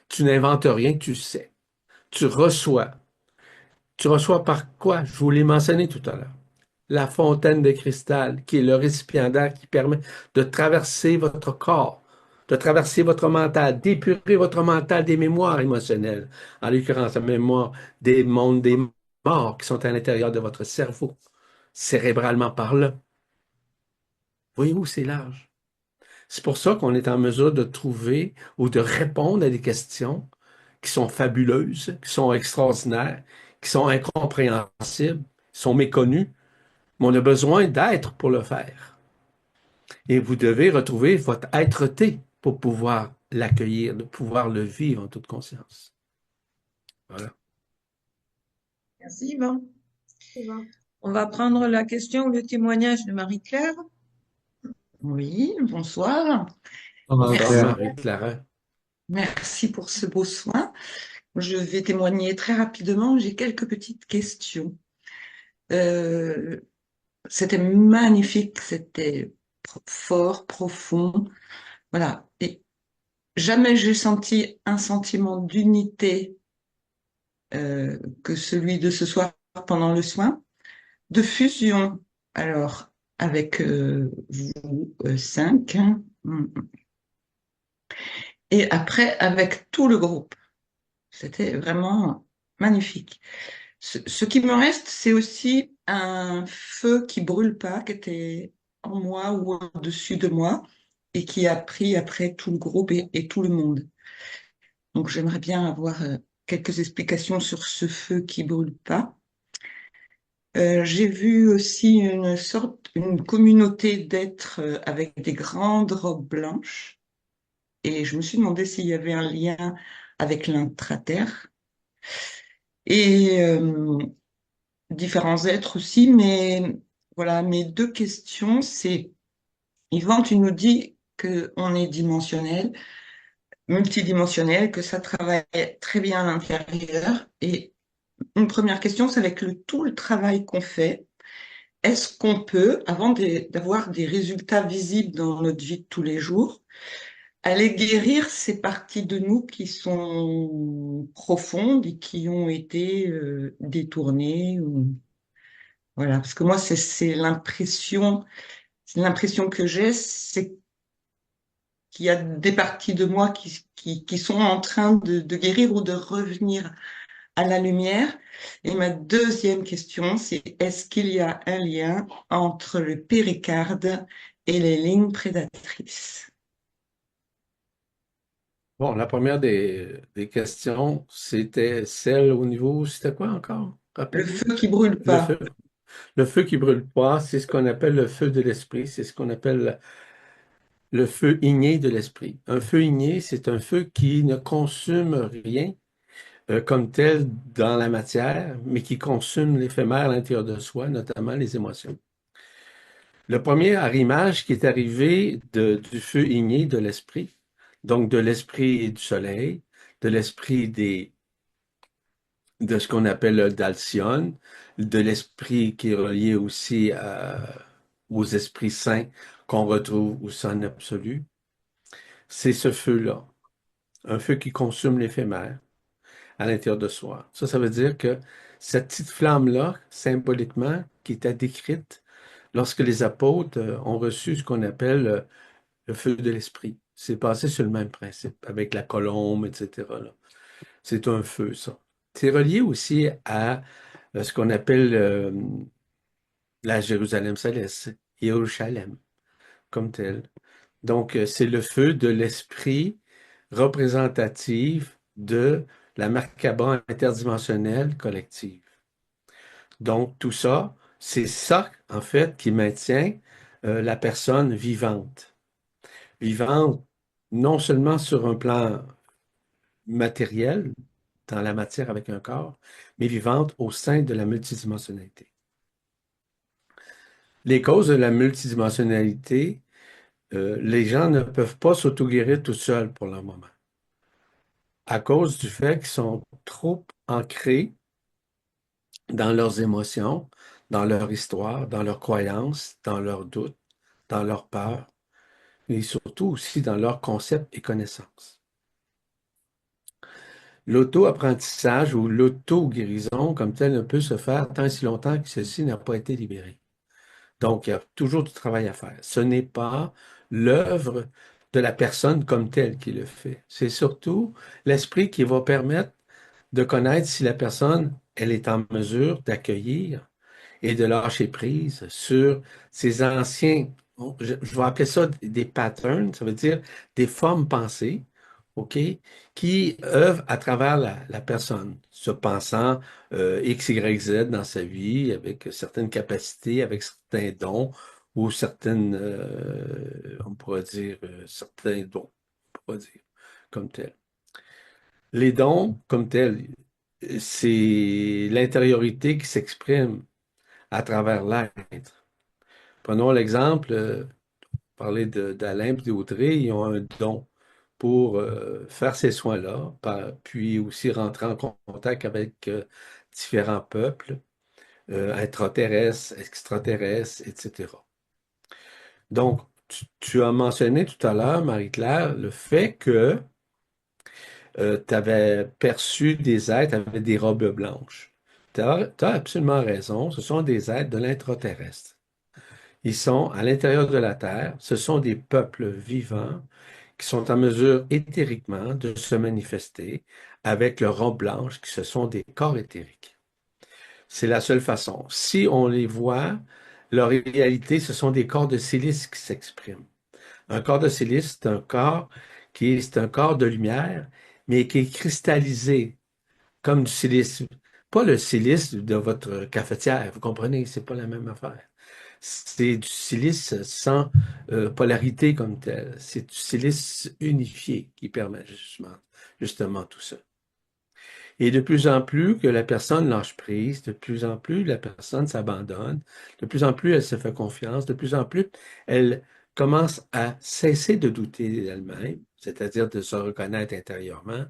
Tu n'inventes rien, tu sais. Tu reçois. Tu reçois par quoi? Je vous l'ai mentionné tout à l'heure. La fontaine de cristal, qui est le récipiendaire qui permet de traverser votre corps, de traverser votre mental, d'épurer votre mental des mémoires émotionnelles, en l'occurrence la mémoire des mondes des morts qui sont à l'intérieur de votre cerveau, cérébralement parlant. Voyez-vous, c'est large. C'est pour ça qu'on est en mesure de trouver ou de répondre à des questions qui sont fabuleuses, qui sont extraordinaires, qui sont incompréhensibles, qui sont méconnues, mais on a besoin d'être pour le faire. Et vous devez retrouver votre être-té pour pouvoir l'accueillir, de pouvoir le vivre en toute conscience. Voilà. Merci, Yvan. C'est bon. On va prendre la question ou le témoignage de Marie-Claire. Oui, bonsoir. Bonsoir, Merci, Marie-Clara. merci pour ce beau soin. Je vais témoigner très rapidement. J'ai quelques petites questions. C'était magnifique, c'était fort, profond. Voilà. Et jamais j'ai senti un sentiment d'unité que celui de ce soir pendant le soin, de fusion. Alors, avec vous cinq, hein. Et après avec tout le groupe. C'était vraiment magnifique. Ce qui me reste, c'est aussi un feu qui brûle pas, qui était en moi ou au-dessus de moi et qui a pris après tout le groupe et tout le monde. Donc j'aimerais bien avoir quelques explications sur ce feu qui brûle pas. J'ai vu aussi une communauté d'êtres avec des grandes robes blanches et je me suis demandé s'il y avait un lien avec l'intraterre. Et différents êtres aussi, mais voilà, mes deux questions, c'est, Yvan, tu nous dis qu'on est dimensionnel, multidimensionnel, que ça travaille très bien à l'intérieur. Et une première question, c'est avec tout le travail qu'on fait, est-ce qu'on peut, avant d'avoir des résultats visibles dans notre vie de tous les jours, aller guérir ces parties de nous qui sont profondes et qui ont été détournées ou voilà, parce que moi c'est l'impression que j'ai, c'est qu'il y a des parties de moi qui sont en train de guérir ou de revenir à la lumière. Et ma deuxième question, c'est est-ce qu'il y a un lien entre le péricarde et les lignes prédatrices? Bon, la première des questions, c'était celle au niveau, c'était quoi encore? Le Rappelle-moi. feu qui brûle Le pas. feu. Le feu qui brûle pas, c'est ce qu'on appelle le feu de l'esprit, c'est ce qu'on appelle le feu igné de l'esprit. Un feu igné, c'est un feu qui ne consume rien comme tel dans la matière, mais qui consume l'éphémère à l'intérieur de soi, notamment les émotions. Le premier arrimage qui est arrivé du feu igné de l'esprit, donc de l'esprit du soleil, de l'esprit de ce qu'on appelle le d'Alcyone, de l'esprit qui est relié aussi aux esprits saints qu'on retrouve au sein absolu, c'est ce feu-là, un feu qui consume l'éphémère à l'intérieur de soi. Ça veut dire que cette petite flamme-là, symboliquement, qui était décrite lorsque les apôtres ont reçu ce qu'on appelle le feu de l'esprit. C'est passé sur le même principe, avec la colombe, etc. là. C'est un feu, ça. C'est relié aussi à ce qu'on appelle la Jérusalem céleste, Jérusalem, comme tel. Donc, c'est le feu de l'esprit représentatif de la Merkaba interdimensionnelle collective. Donc, tout ça, c'est ça, en fait, qui maintient la personne vivante. Vivante non seulement sur un plan matériel, dans la matière avec un corps, mais vivante au sein de la multidimensionnalité. Les causes de la multidimensionnalité, les gens ne peuvent pas s'auto-guérir tout seuls pour le moment, à cause du fait qu'ils sont trop ancrés dans leurs émotions, dans leur histoire, dans leurs croyances, dans leurs doutes, dans leurs peurs, et surtout aussi dans leurs concepts et connaissances. L'auto-apprentissage ou l'auto-guérison comme tel ne peut se faire tant et si longtemps que ceci n'a pas été libéré. Donc, il y a toujours du travail à faire. Ce n'est pas l'œuvre de la personne comme telle qui le fait. C'est surtout l'esprit qui va permettre de connaître si la personne, elle est en mesure d'accueillir et de lâcher prise sur ces anciens, je vais appeler ça des patterns, ça veut dire des formes pensées, OK, qui œuvrent à travers la personne, se pensant X, Y, Z dans sa vie, avec certaines capacités, avec certains dons, ou certaines, on pourrait dire, certains dons, on pourrait dire, comme tel. Les dons, comme tels, c'est l'intériorité qui s'exprime à travers l'être. Prenons l'exemple, parler d'Alain et d'Audrey, ils ont un don pour faire ces soins-là, puis aussi rentrer en contact avec différents peuples, intraterrestres, extraterrestres, etc. Donc, tu as mentionné tout à l'heure, Marie-Claire, le fait que tu avais perçu des êtres avec des robes blanches. Tu as absolument raison, ce sont des êtres de l'intraterrestre. Ils sont à l'intérieur de la Terre, ce sont des peuples vivants qui sont en mesure éthériquement de se manifester avec leurs robes blanches, qui ce sont des corps éthériques. C'est la seule façon. Si on les voit, leur réalité, ce sont des corps de silice qui s'expriment. Un corps de silice, c'est un corps c'est un corps de lumière, mais qui est cristallisé comme du silice. Pas le silice de votre cafetière, vous comprenez, c'est pas la même affaire. C'est du silice sans polarité comme tel. C'est du silice unifié qui permet justement tout ça. Et de plus en plus que la personne lâche prise, de plus en plus la personne s'abandonne, de plus en plus elle se fait confiance, de plus en plus elle commence à cesser de douter d'elle-même, c'est-à-dire de se reconnaître intérieurement.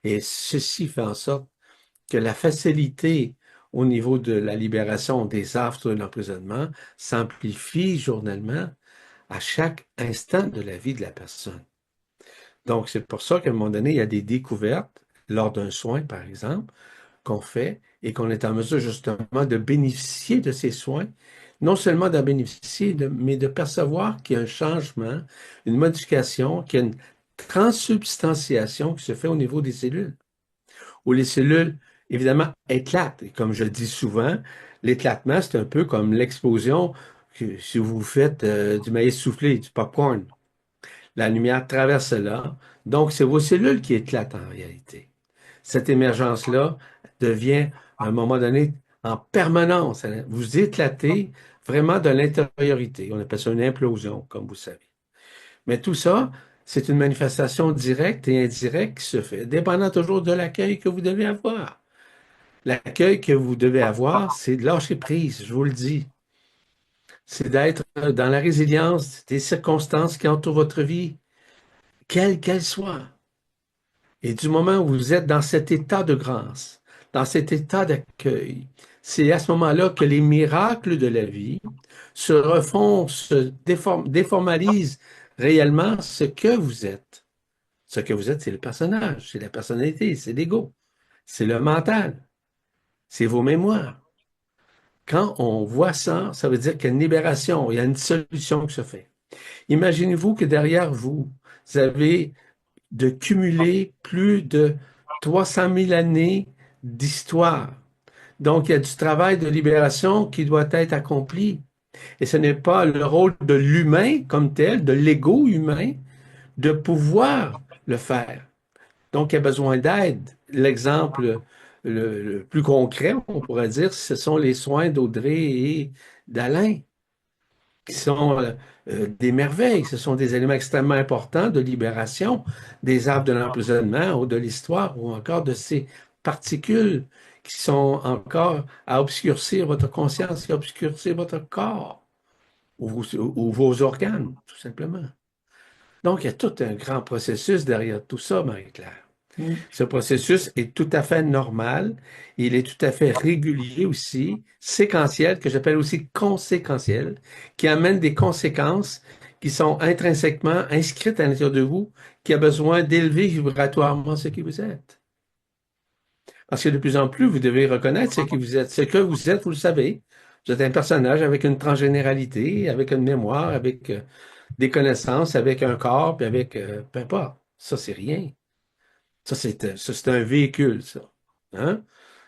Et ceci fait en sorte que la facilité au niveau de la libération des affres de l'emprisonnement s'amplifie journellement à chaque instant de la vie de la personne. Donc, c'est pour ça qu'à un moment donné, il y a des découvertes lors d'un soin, par exemple, qu'on fait et qu'on est en mesure justement de bénéficier de ces soins, non seulement d'en bénéficier, mais de percevoir qu'il y a un changement, une modification, qu'il y a une transsubstantiation qui se fait au niveau des cellules, où les cellules, évidemment, éclatent. Et comme je le dis souvent, l'éclatement, c'est un peu comme l'explosion que si vous faites du maïs soufflé, du popcorn. La lumière traverse là. Donc, c'est vos cellules qui éclatent en réalité. Cette émergence-là devient, à un moment donné, en permanence. Vous éclatez vraiment de l'intériorité. On appelle ça une implosion, comme vous savez. Mais tout ça, c'est une manifestation directe et indirecte qui se fait, dépendant toujours de l'accueil que vous devez avoir. L'accueil que vous devez avoir, c'est de lâcher prise, je vous le dis. C'est d'être dans la résilience des circonstances qui entourent votre vie, quelles qu'elles soient. Et du moment où vous êtes dans cet état de grâce, dans cet état d'accueil, c'est à ce moment-là que les miracles de la vie se refont, déformalisent réellement ce que vous êtes. Ce que vous êtes, c'est le personnage, c'est la personnalité, c'est l'ego, c'est le mental, c'est vos mémoires. Quand on voit ça, ça veut dire qu'il y a une libération, il y a une solution qui se fait. Imaginez-vous que derrière vous, vous avez de cumuler plus de 300 000 années d'histoire. Donc, il y a du travail de libération qui doit être accompli. Et ce n'est pas le rôle de l'humain comme tel, de l'ego humain, de pouvoir le faire. Donc, il y a besoin d'aide. L'exemple le plus concret, on pourrait dire, ce sont les soins d'Audrey et d'Alain, qui sont des merveilles. Ce sont des éléments extrêmement importants de libération des arbres de l'emprisonnement ou de l'histoire ou encore de ces particules qui sont encore à obscurcir votre conscience, à obscurcir votre corps ou vos organes, tout simplement. Donc, il y a tout un grand processus derrière tout ça, Marie-Claire. Ce processus est tout à fait normal. Il est tout à fait régulier aussi, séquentiel, que j'appelle aussi conséquentiel, qui amène des conséquences qui sont intrinsèquement inscrites à l'intérieur de vous, qui a besoin d'élever vibratoirement ce qui vous êtes. Parce que de plus en plus, vous devez reconnaître ce qui vous êtes. Ce que vous êtes, vous le savez. Vous êtes un personnage avec une transgénéralité, avec une mémoire, avec des connaissances, avec un corps, puis avec peu importe. Ça, c'est rien. Ça, c'est un véhicule, ça. Hein?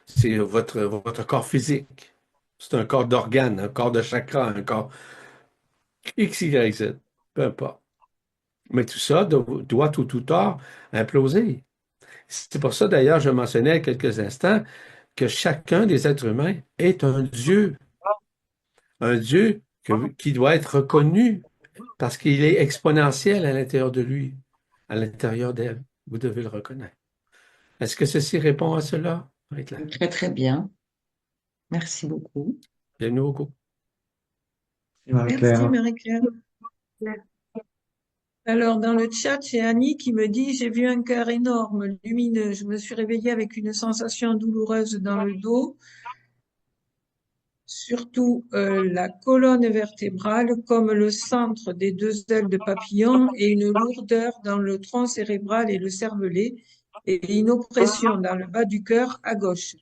C'est votre corps physique. C'est un corps d'organes, un corps de chakra, un corps X, Y, Z. Peu importe. Mais tout ça doit tout ou tard imploser. C'est pour ça, d'ailleurs, je mentionnais il y a quelques instants que chacun des êtres humains est un Dieu. Un Dieu qui doit être reconnu parce qu'il est exponentiel à l'intérieur de lui, à l'intérieur d'elle. Vous devez le reconnaître. Est-ce que ceci répond à cela, Marie-Claire? Très, très bien. Merci beaucoup. Bienvenue au groupe. Merci Marie-Claire. Marie-Claire. Alors, dans le chat, c'est Annie qui me dit, j'ai vu un cœur énorme, lumineux. Je me suis réveillée avec une sensation douloureuse dans le dos, surtout la colonne vertébrale, comme le centre des deux ailes de papillon, et une lourdeur dans le tronc cérébral et le cervelet, et une oppression dans le bas du cœur à gauche.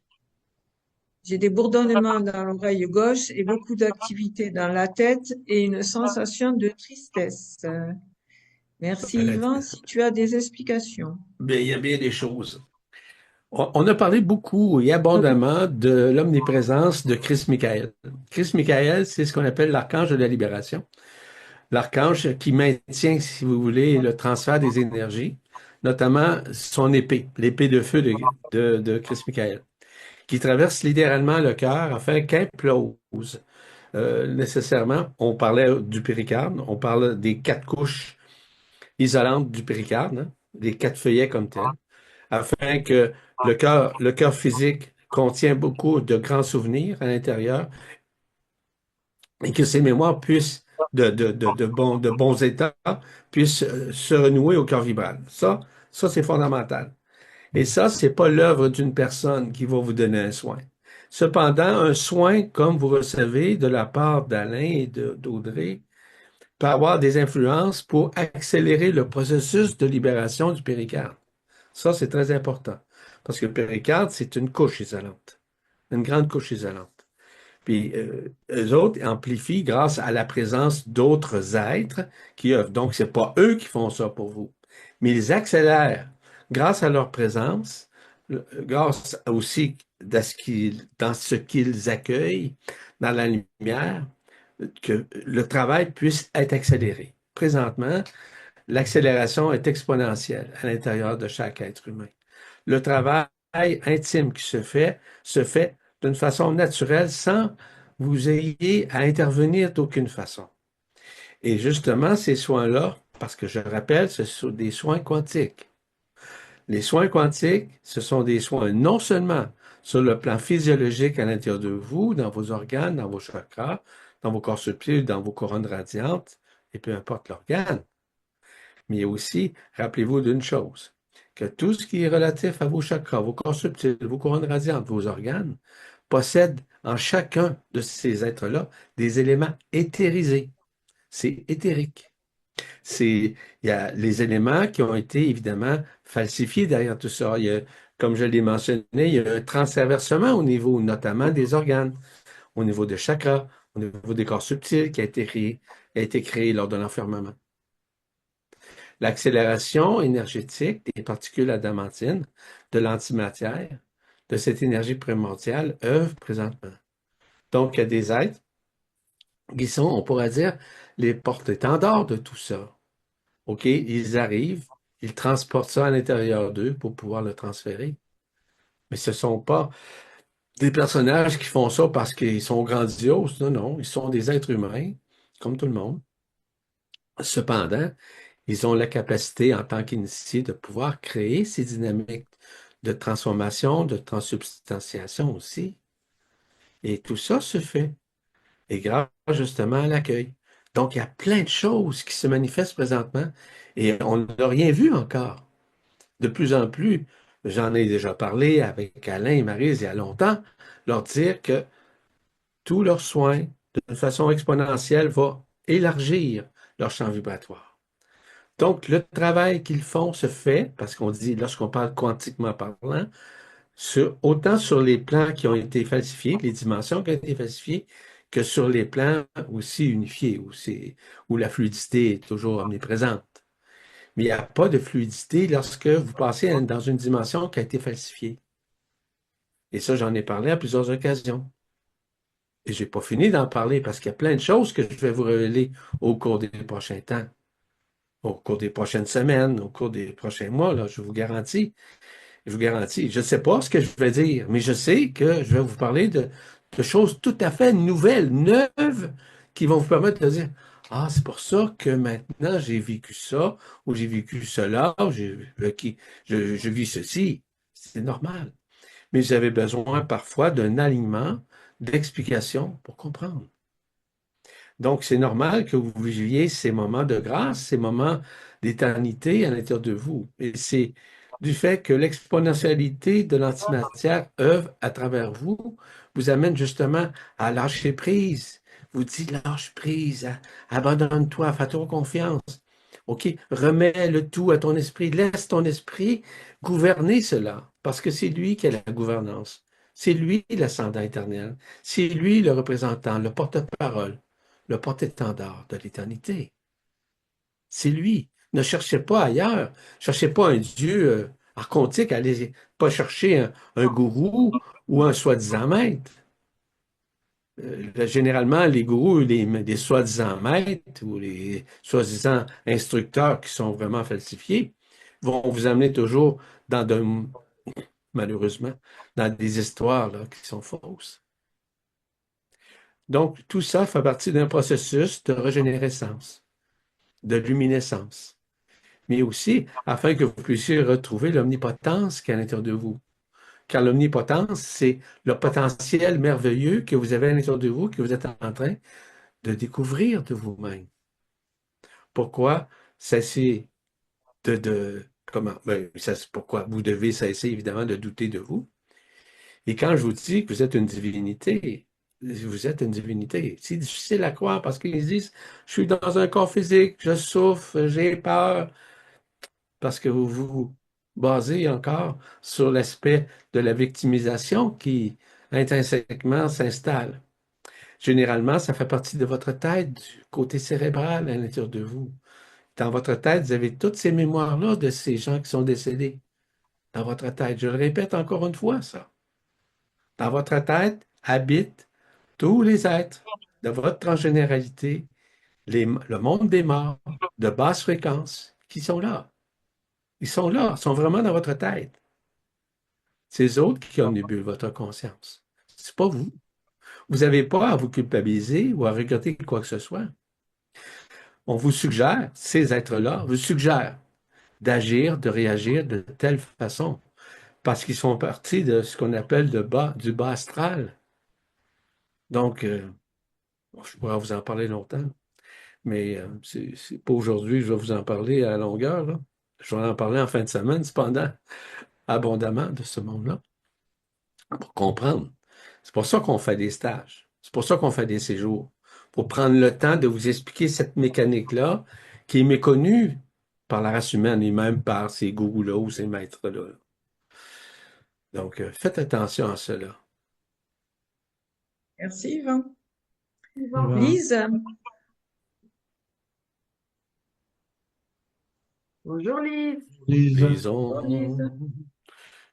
J'ai des bourdonnements dans l'oreille gauche et beaucoup d'activité dans la tête et une sensation de tristesse. Merci Yvan, si tu as des explications. Bien, il y a bien des choses. On a parlé beaucoup et abondamment de l'omniprésence de Christ Michael. Christ Michael, c'est ce qu'on appelle l'archange de la libération. L'archange qui maintient, si vous voulez, le transfert des énergies, notamment son épée, l'épée de feu de Christ Michael, qui traverse littéralement le cœur afin qu'implose nécessairement. On parlait du péricarde, on parle des 4 couches isolantes du péricarde, hein, des 4 feuillets comme tels, afin que le cœur physique contient beaucoup de grands souvenirs à l'intérieur et que ces mémoires puissent, de bons états, puissent se renouer au cœur vibral. Ça c'est fondamental. Et ça, c'est pas l'œuvre d'une personne qui va vous donner un soin. Cependant, un soin comme vous recevez de la part d'Alain et d'Audrey peut avoir des influences pour accélérer le processus de libération du péricarde. Ça, c'est très important. Parce que le péricarde, c'est une couche isolante, une grande couche isolante. Puis, eux autres amplifient grâce à la présence d'autres êtres qui œuvrent. Donc, c'est pas eux qui font ça pour vous, mais ils accélèrent grâce à leur présence, grâce aussi dans ce qu'ils accueillent, dans la lumière, que le travail puisse être accéléré. Présentement, l'accélération est exponentielle à l'intérieur de chaque être humain. Le travail intime qui se fait d'une façon naturelle sans vous ayez à intervenir d'aucune façon. Et justement, ces soins-là, parce que je rappelle, ce sont des soins quantiques. Les soins quantiques, ce sont des soins non seulement sur le plan physiologique à l'intérieur de vous, dans vos organes, dans vos chakras, dans vos corps subtils, dans vos couronnes radiantes, et peu importe l'organe, mais aussi, rappelez-vous d'une chose, que tout ce qui est relatif à vos chakras, vos corps subtils, vos couronnes radiantes, vos organes, possède en chacun de ces êtres-là des éléments éthérisés. C'est éthérique. Il y a les éléments qui ont été évidemment falsifiés derrière tout ça. Comme je l'ai mentionné, il y a un transversement au niveau notamment des organes, au niveau des chakras, au niveau des corps subtils qui a été créé lors de l'enfermement. L'accélération énergétique des particules adamantines, de l'antimatière, de cette énergie primordiale œuvre présentement. Donc, il y a des êtres qui sont, on pourrait dire, les porte-étendards de tout ça. OK? Ils arrivent, ils transportent ça à l'intérieur d'eux pour pouvoir le transférer. Mais ce ne sont pas des personnages qui font ça parce qu'ils sont grandioses. Non, non, ils sont des êtres humains, comme tout le monde. Cependant, ils ont la capacité, en tant qu'initiés, de pouvoir créer ces dynamiques de transformation, de transsubstantiation aussi. Et tout ça se fait. Et grâce justement à l'accueil. Donc, il y a plein de choses qui se manifestent présentement et on n'a rien vu encore. De plus en plus, j'en ai déjà parlé avec Alain et Maryse il y a longtemps, leur dire que tous leurs soins, d'une façon exponentielle, va élargir leur champ vibratoire. Donc, le travail qu'ils font se fait, parce qu'on dit, lorsqu'on parle quantiquement parlant, autant sur les plans qui ont été falsifiés, les dimensions qui ont été falsifiées, que sur les plans aussi unifiés, où la fluidité est toujours omniprésente. Mais il n'y a pas de fluidité lorsque vous passez dans une dimension qui a été falsifiée. Et ça, j'en ai parlé à plusieurs occasions. Et je n'ai pas fini d'en parler parce qu'il y a plein de choses que je vais vous révéler au cours des prochains temps, au cours des prochaines semaines, au cours des prochains mois, là, je vous garantis. Je vous garantis, je ne sais pas ce que je vais dire, mais je sais que je vais vous parler de choses tout à fait nouvelles, neuves, qui vont vous permettre de dire, ah, c'est pour ça que maintenant j'ai vécu ça, ou j'ai vécu cela, ou je vis ceci. C'est normal. Mais j'avais besoin parfois d'un alignement, d'explication pour comprendre. Donc, c'est normal que vous viviez ces moments de grâce, ces moments d'éternité à l'intérieur de vous. Et c'est du fait que l'exponentialité de l'antimatière œuvre à travers vous, vous amène justement à lâcher prise. Vous dit lâche prise, abandonne-toi, fais-toi confiance. OK? Remets le tout à ton esprit. Laisse ton esprit gouverner cela, parce que c'est lui qui a la gouvernance. C'est lui l'ascendant éternel. C'est lui le représentant, le porte-parole, le porte-étendard de l'éternité. C'est lui. Ne cherchez pas ailleurs. Cherchez pas un Dieu archontique. Allez pas chercher un gourou ou un soi-disant maître. Généralement, les gourous, les soi-disant maîtres ou les soi-disant instructeurs qui sont vraiment falsifiés vont vous amener toujours malheureusement, dans des histoires là, qui sont fausses. Donc, tout ça fait partie d'un processus de régénérescence, de luminescence, mais aussi afin que vous puissiez retrouver l'omnipotence qui est à l'intérieur de vous. Car l'omnipotence, c'est le potentiel merveilleux que vous avez à l'intérieur de vous, que vous êtes en train de découvrir de vous-même. Pourquoi cesser comment? Pourquoi vous devez cesser évidemment de douter de vous Et quand je vous dis que vous êtes une divinité, vous êtes une divinité. C'est difficile à croire parce qu'ils disent, je suis dans un corps physique, je souffre, j'ai peur, parce que vous vous basez encore sur l'aspect de la victimisation qui intrinsèquement s'installe. Généralement, ça fait partie de votre tête, du côté cérébral à l'intérieur de vous. Dans votre tête, vous avez toutes ces mémoires-là de ces gens qui sont décédés. Dans votre tête. Je le répète encore une fois, ça. Dans votre tête habitent tous les êtres de votre transgénéralité, le monde des morts, de basse fréquence, qui sont là. Ils sont là, ils sont vraiment dans votre tête. C'est les autres qui omnibulent votre conscience. C'est pas vous. Vous n'avez pas à vous culpabiliser ou à regretter quoi que ce soit. On vous suggère, ces êtres-là, vous suggèrent d'agir, de réagir de telle façon, parce qu'ils font partie de ce qu'on appelle du bas astral. Donc, je pourrais vous en parler longtemps, mais c'est pas aujourd'hui que je vais vous en parler à longueur, là. Je vais en parler en fin de semaine, cependant, abondamment de ce monde-là, pour comprendre. C'est pour ça qu'on fait des stages. C'est pour ça qu'on fait des séjours. Pour prendre le temps de vous expliquer cette mécanique-là, qui est méconnue par la race humaine et même par ces gourous-là ou ces maîtres-là. Donc, faites attention à cela. Merci, Yvan. Yvan. Lise, Bonjour Lise. Lise. Disons, Lise.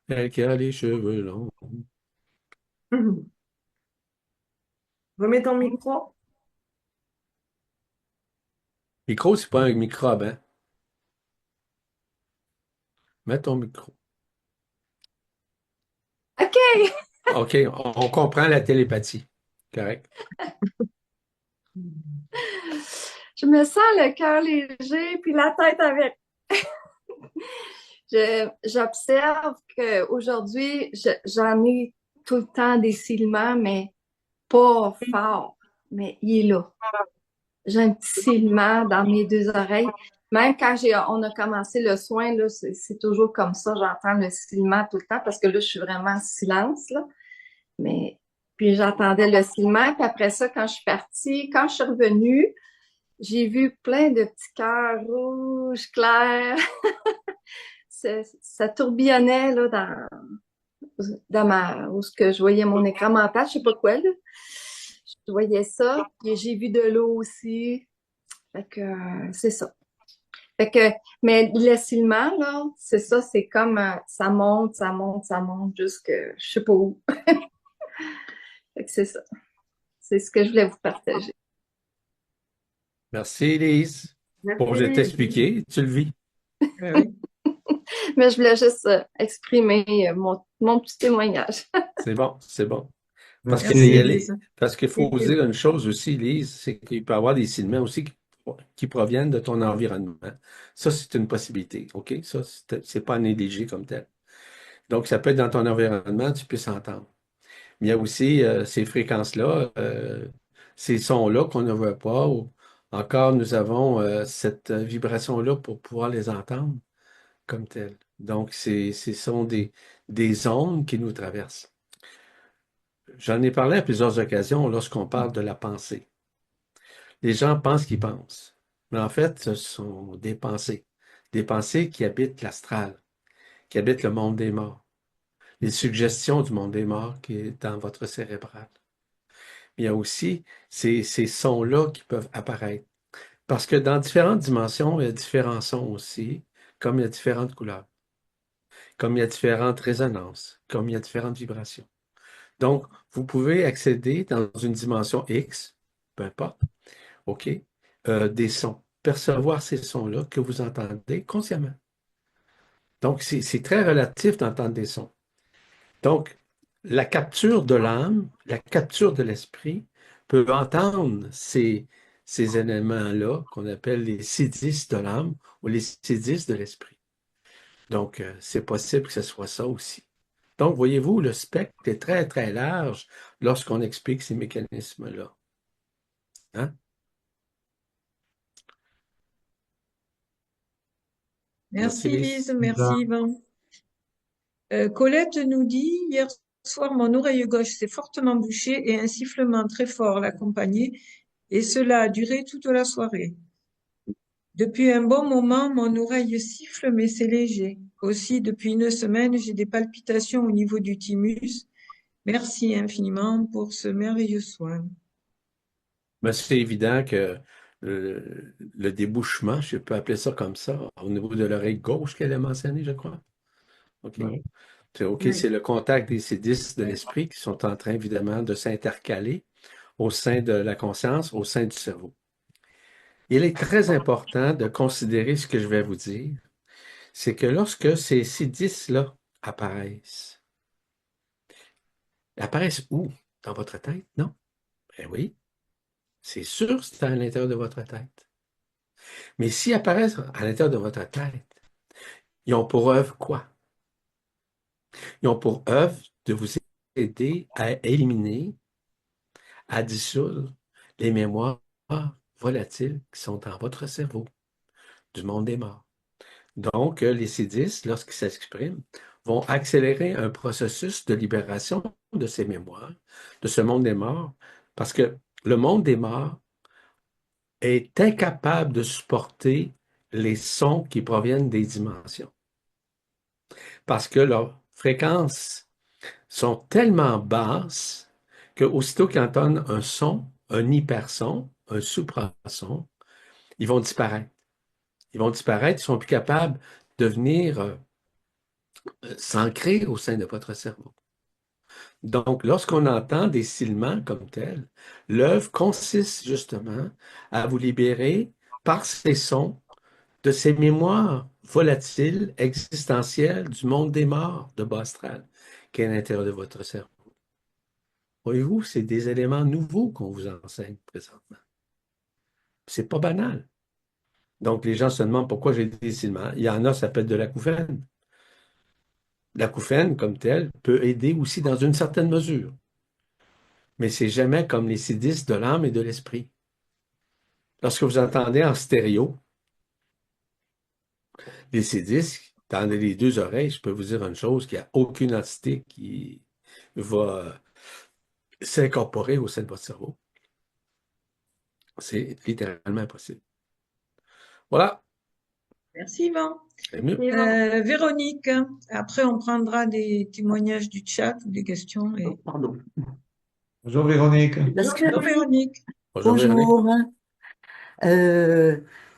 elle qui a les cheveux longs. Remets ton micro. Micro, c'est pas un microbe, hein? Mets ton micro. OK, OK, on comprend la télépathie. Correct. je me sens le cœur léger puis la tête avec. J'observe qu'aujourd'hui, j'en ai tout le temps des silements, mais pas fort. Mais il est là. J'ai un petit silement dans mes deux oreilles. Même quand on a commencé le soin, là, c'est toujours comme ça. J'entends le silement tout le temps parce que là, je suis vraiment en silence, là. Mais puis j'entendais le silement. Puis après ça, quand je suis partie, quand je suis revenue, j'ai vu plein de petits cœurs rouges, clairs. Ça tourbillonnait là, où ce que je voyais mon écran mental, je sais pas quoi, là. Je voyais ça. Puis j'ai vu de l'eau aussi. Fait que c'est ça. Fait que, mais l'écilement, là, c'est ça, c'est comme ça monte, ça monte, ça monte jusque je sais pas où. Fait que c'est ça. C'est ce que je voulais vous partager. Merci, Lise. Pour Merci je Lise. t'expliquer, tu le vis. Oui. Mais je voulais juste exprimer mon petit témoignage. C'est bon, c'est bon. Parce que Merci, Merci. Lise. parce qu'il faut dire une chose aussi, Lise, c'est qu'il peut y avoir des signaux aussi qui proviennent de ton environnement. Ça, c'est une possibilité, OK? Ça, c'est pas négligé comme tel. Donc, ça peut être dans ton environnement, tu peux s'entendre. Mais il y a aussi ces fréquences-là, ces sons-là qu'on ne voit pas, ou encore nous avons cette vibration-là pour pouvoir les entendre comme telles. Donc, ce sont des ondes qui nous traversent. J'en ai parlé à plusieurs occasions lorsqu'on parle de la pensée. Les gens pensent qu'ils pensent, mais en fait, ce sont des pensées qui habitent l'astral, qui habitent le monde des morts, les suggestions du monde des morts qui est dans votre cérébral. Il y a aussi ces sons-là qui peuvent apparaître. Parce que dans différentes dimensions, il y a différents sons aussi, comme il y a différentes couleurs, comme il y a différentes résonances, comme il y a différentes vibrations. Donc, vous pouvez accéder dans une dimension X, peu importe, OK, des sons, percevoir ces sons-là que vous entendez consciemment. Donc, c'est très relatif d'entendre des sons. Donc, la capture de l'âme, la capture de l'esprit peut entendre ces éléments-là qu'on appelle les siddhis de l'âme ou les siddhis de l'esprit. Donc, c'est possible que ce soit ça aussi. Donc, voyez-vous, le spectre est très, très large lorsqu'on explique ces mécanismes-là. Hein? Merci, Merci, Lise. Lise. Merci, Yvan. Colette nous dit, hier soir, mon oreille gauche s'est fortement bouchée et un sifflement très fort l'accompagnait, et cela a duré toute la soirée. Depuis un bon moment, mon oreille siffle, mais c'est léger. Aussi, depuis une semaine, j'ai des palpitations au niveau du thymus. Merci infiniment pour ce merveilleux soin. Ben, c'est évident que le débouchement, je peux appeler ça comme ça, au niveau de l'oreille gauche qu'elle a mentionné, je crois. OK. Ouais. OK, Oui. c'est le contact des C10 de l'esprit qui sont en train, évidemment, de s'intercaler au sein de la conscience, au sein du cerveau. Il est très important de considérer ce que je vais vous dire, c'est que lorsque ces C10-là apparaissent, apparaissent où? Dans votre tête? Non? Ben oui, c'est sûr, c'est à l'intérieur de votre tête. Mais s'ils apparaissent à l'intérieur de votre tête, ils ont pour œuvre quoi? Ils ont pour œuvre de vous aider à éliminer, à dissoudre les mémoires volatiles qui sont dans votre cerveau, du monde des morts. Donc, les C10, lorsqu'ils s'expriment, vont accélérer un processus de libération de ces mémoires, de ce monde des morts, parce que le monde des morts est incapable de supporter les sons qui proviennent des dimensions. Parce que leurs fréquences sont tellement basses que aussitôt qu'ils entendent un son, un hyperson, un suprason, ils vont disparaître. Ils vont disparaître, ils sont plus capables de venir s'ancrer au sein de votre cerveau. Donc, lorsqu'on entend des sifflements comme tels, l'œuvre consiste justement à vous libérer par ces sons de ces mémoires volatiles, existentielles du monde des morts de bas astral, qui est à l'intérieur de votre cerveau. Voyez-vous, c'est des éléments nouveaux qu'on vous enseigne présentement. C'est pas banal. Donc, les gens se demandent pourquoi j'ai des sifflements. Il y en a, ça peut être de l'acouphène. L'acouphène, comme tel, peut aider aussi dans une certaine mesure. Mais c'est jamais comme les C10 de l'âme et de l'esprit. Lorsque vous entendez en stéréo les C10 dans les deux oreilles, je peux vous dire une chose, qu'il n'y a aucune entité qui va s'incorporer au sein de votre cerveau. C'est littéralement impossible. Voilà, Merci, Yvan. c'est mieux. Véronique, après on prendra des témoignages du chat ou des questions. Et... Pardon. Bonjour Véronique. Parce que Bonjour Véronique. Bonjour, Véronique. Bonjour.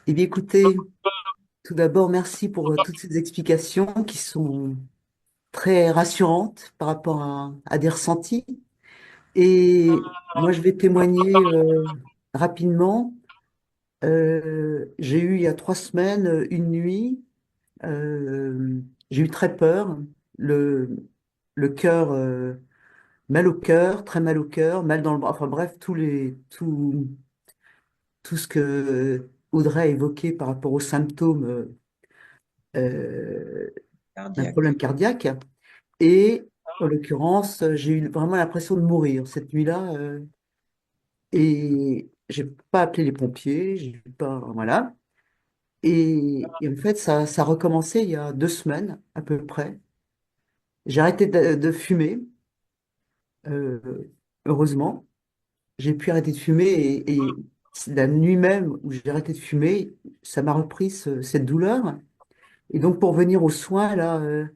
Eh bien, écoutez, tout d'abord, merci pour toutes ces explications qui sont très rassurantes par rapport à des ressentis. Et moi, je vais témoigner rapidement. J'ai eu il y a 3 semaines une nuit, j'ai eu très peur, le, le cœur, mal au cœur, très mal au cœur, mal dans le bras, enfin bref, tout ce que Audrey a évoqué par rapport aux symptômes d'un Cardiaque. problème cardiaque. Et en l'occurrence, j'ai eu vraiment l'impression de mourir cette nuit-là. Et j'ai pas appelé les pompiers, j'ai pas, voilà. Et en fait, ça a recommencé il y a 2 semaines à peu près. J'ai arrêté de fumer, euh, heureusement. J'ai pu arrêter de fumer et la nuit même où j'ai arrêté de fumer, ça m'a repris cette douleur. Et donc, pour venir aux soins, là,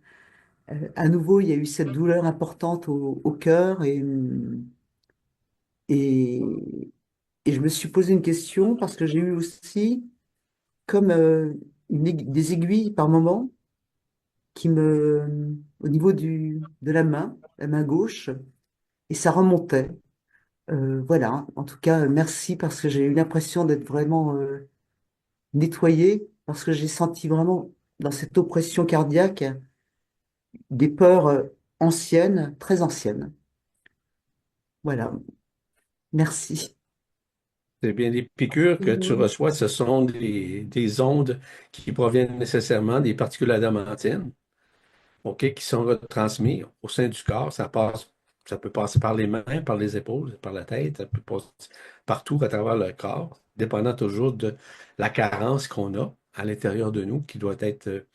à nouveau, il y a eu cette douleur importante au cœur et, et je me suis posé une question parce que j'ai eu aussi comme des aiguilles par moment au niveau de la main gauche, et ça remontait. Voilà, en tout cas, merci parce que j'ai eu l'impression d'être vraiment nettoyée parce que j'ai senti vraiment dans cette oppression cardiaque des peurs anciennes, très anciennes. Voilà, merci. C'est bien les piqûres que tu reçois, ce sont des ondes qui proviennent nécessairement des particules adamantines, OK, qui sont retransmises au sein du corps. Ça peut passer par les mains, par les épaules, par la tête, ça peut passer partout à travers le corps, dépendant toujours de la carence qu'on a à l'intérieur de nous, qui doit être,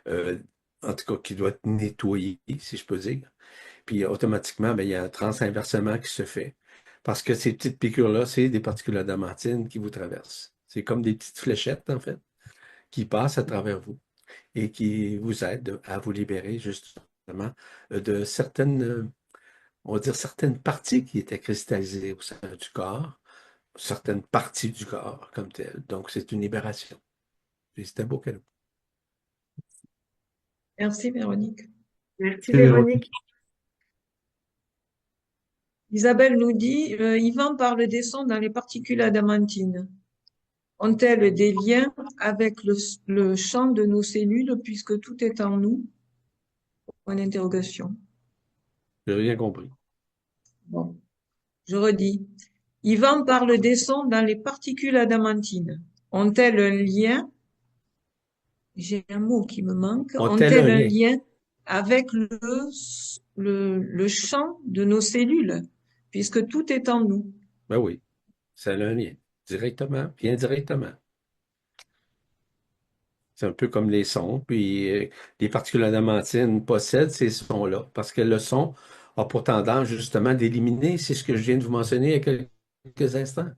euh, en tout cas, qui doit être nettoyée, si je peux dire. Puis automatiquement, ben, il y a un transinversement qui se fait. Parce que ces petites piqûres-là, c'est des particules adamantines qui vous traversent. C'est comme des petites fléchettes, en fait, qui passent à travers vous et qui vous aident à vous libérer, justement, de certaines, on va dire, certaines parties qui étaient cristallisées au sein du corps, certaines parties du corps comme telles. Donc, c'est une libération. Et c'est un beau cadeau. Merci, Véronique. Merci C'est Véronique. Véronique. Isabelle nous dit, Yvan parle des sons dans les particules adamantines. Ont-elles des liens avec le champ de nos cellules puisque tout est en nous? Point d'interrogation. J'ai rien compris. Bon, je redis. Yvan parle des sons dans les particules adamantines. Ont-elles un lien, j'ai un mot qui me manque, Ont-elles un ont-elles un lien? lien avec le champ de nos cellules puisque tout est en nous? Ben oui, ça a un lien. Directement, bien directement. C'est un peu comme les sons, puis les particules adamantines possèdent ces sons-là, parce que le son a pour tendance justement d'éliminer, c'est ce que je viens de vous mentionner il y a quelques instants,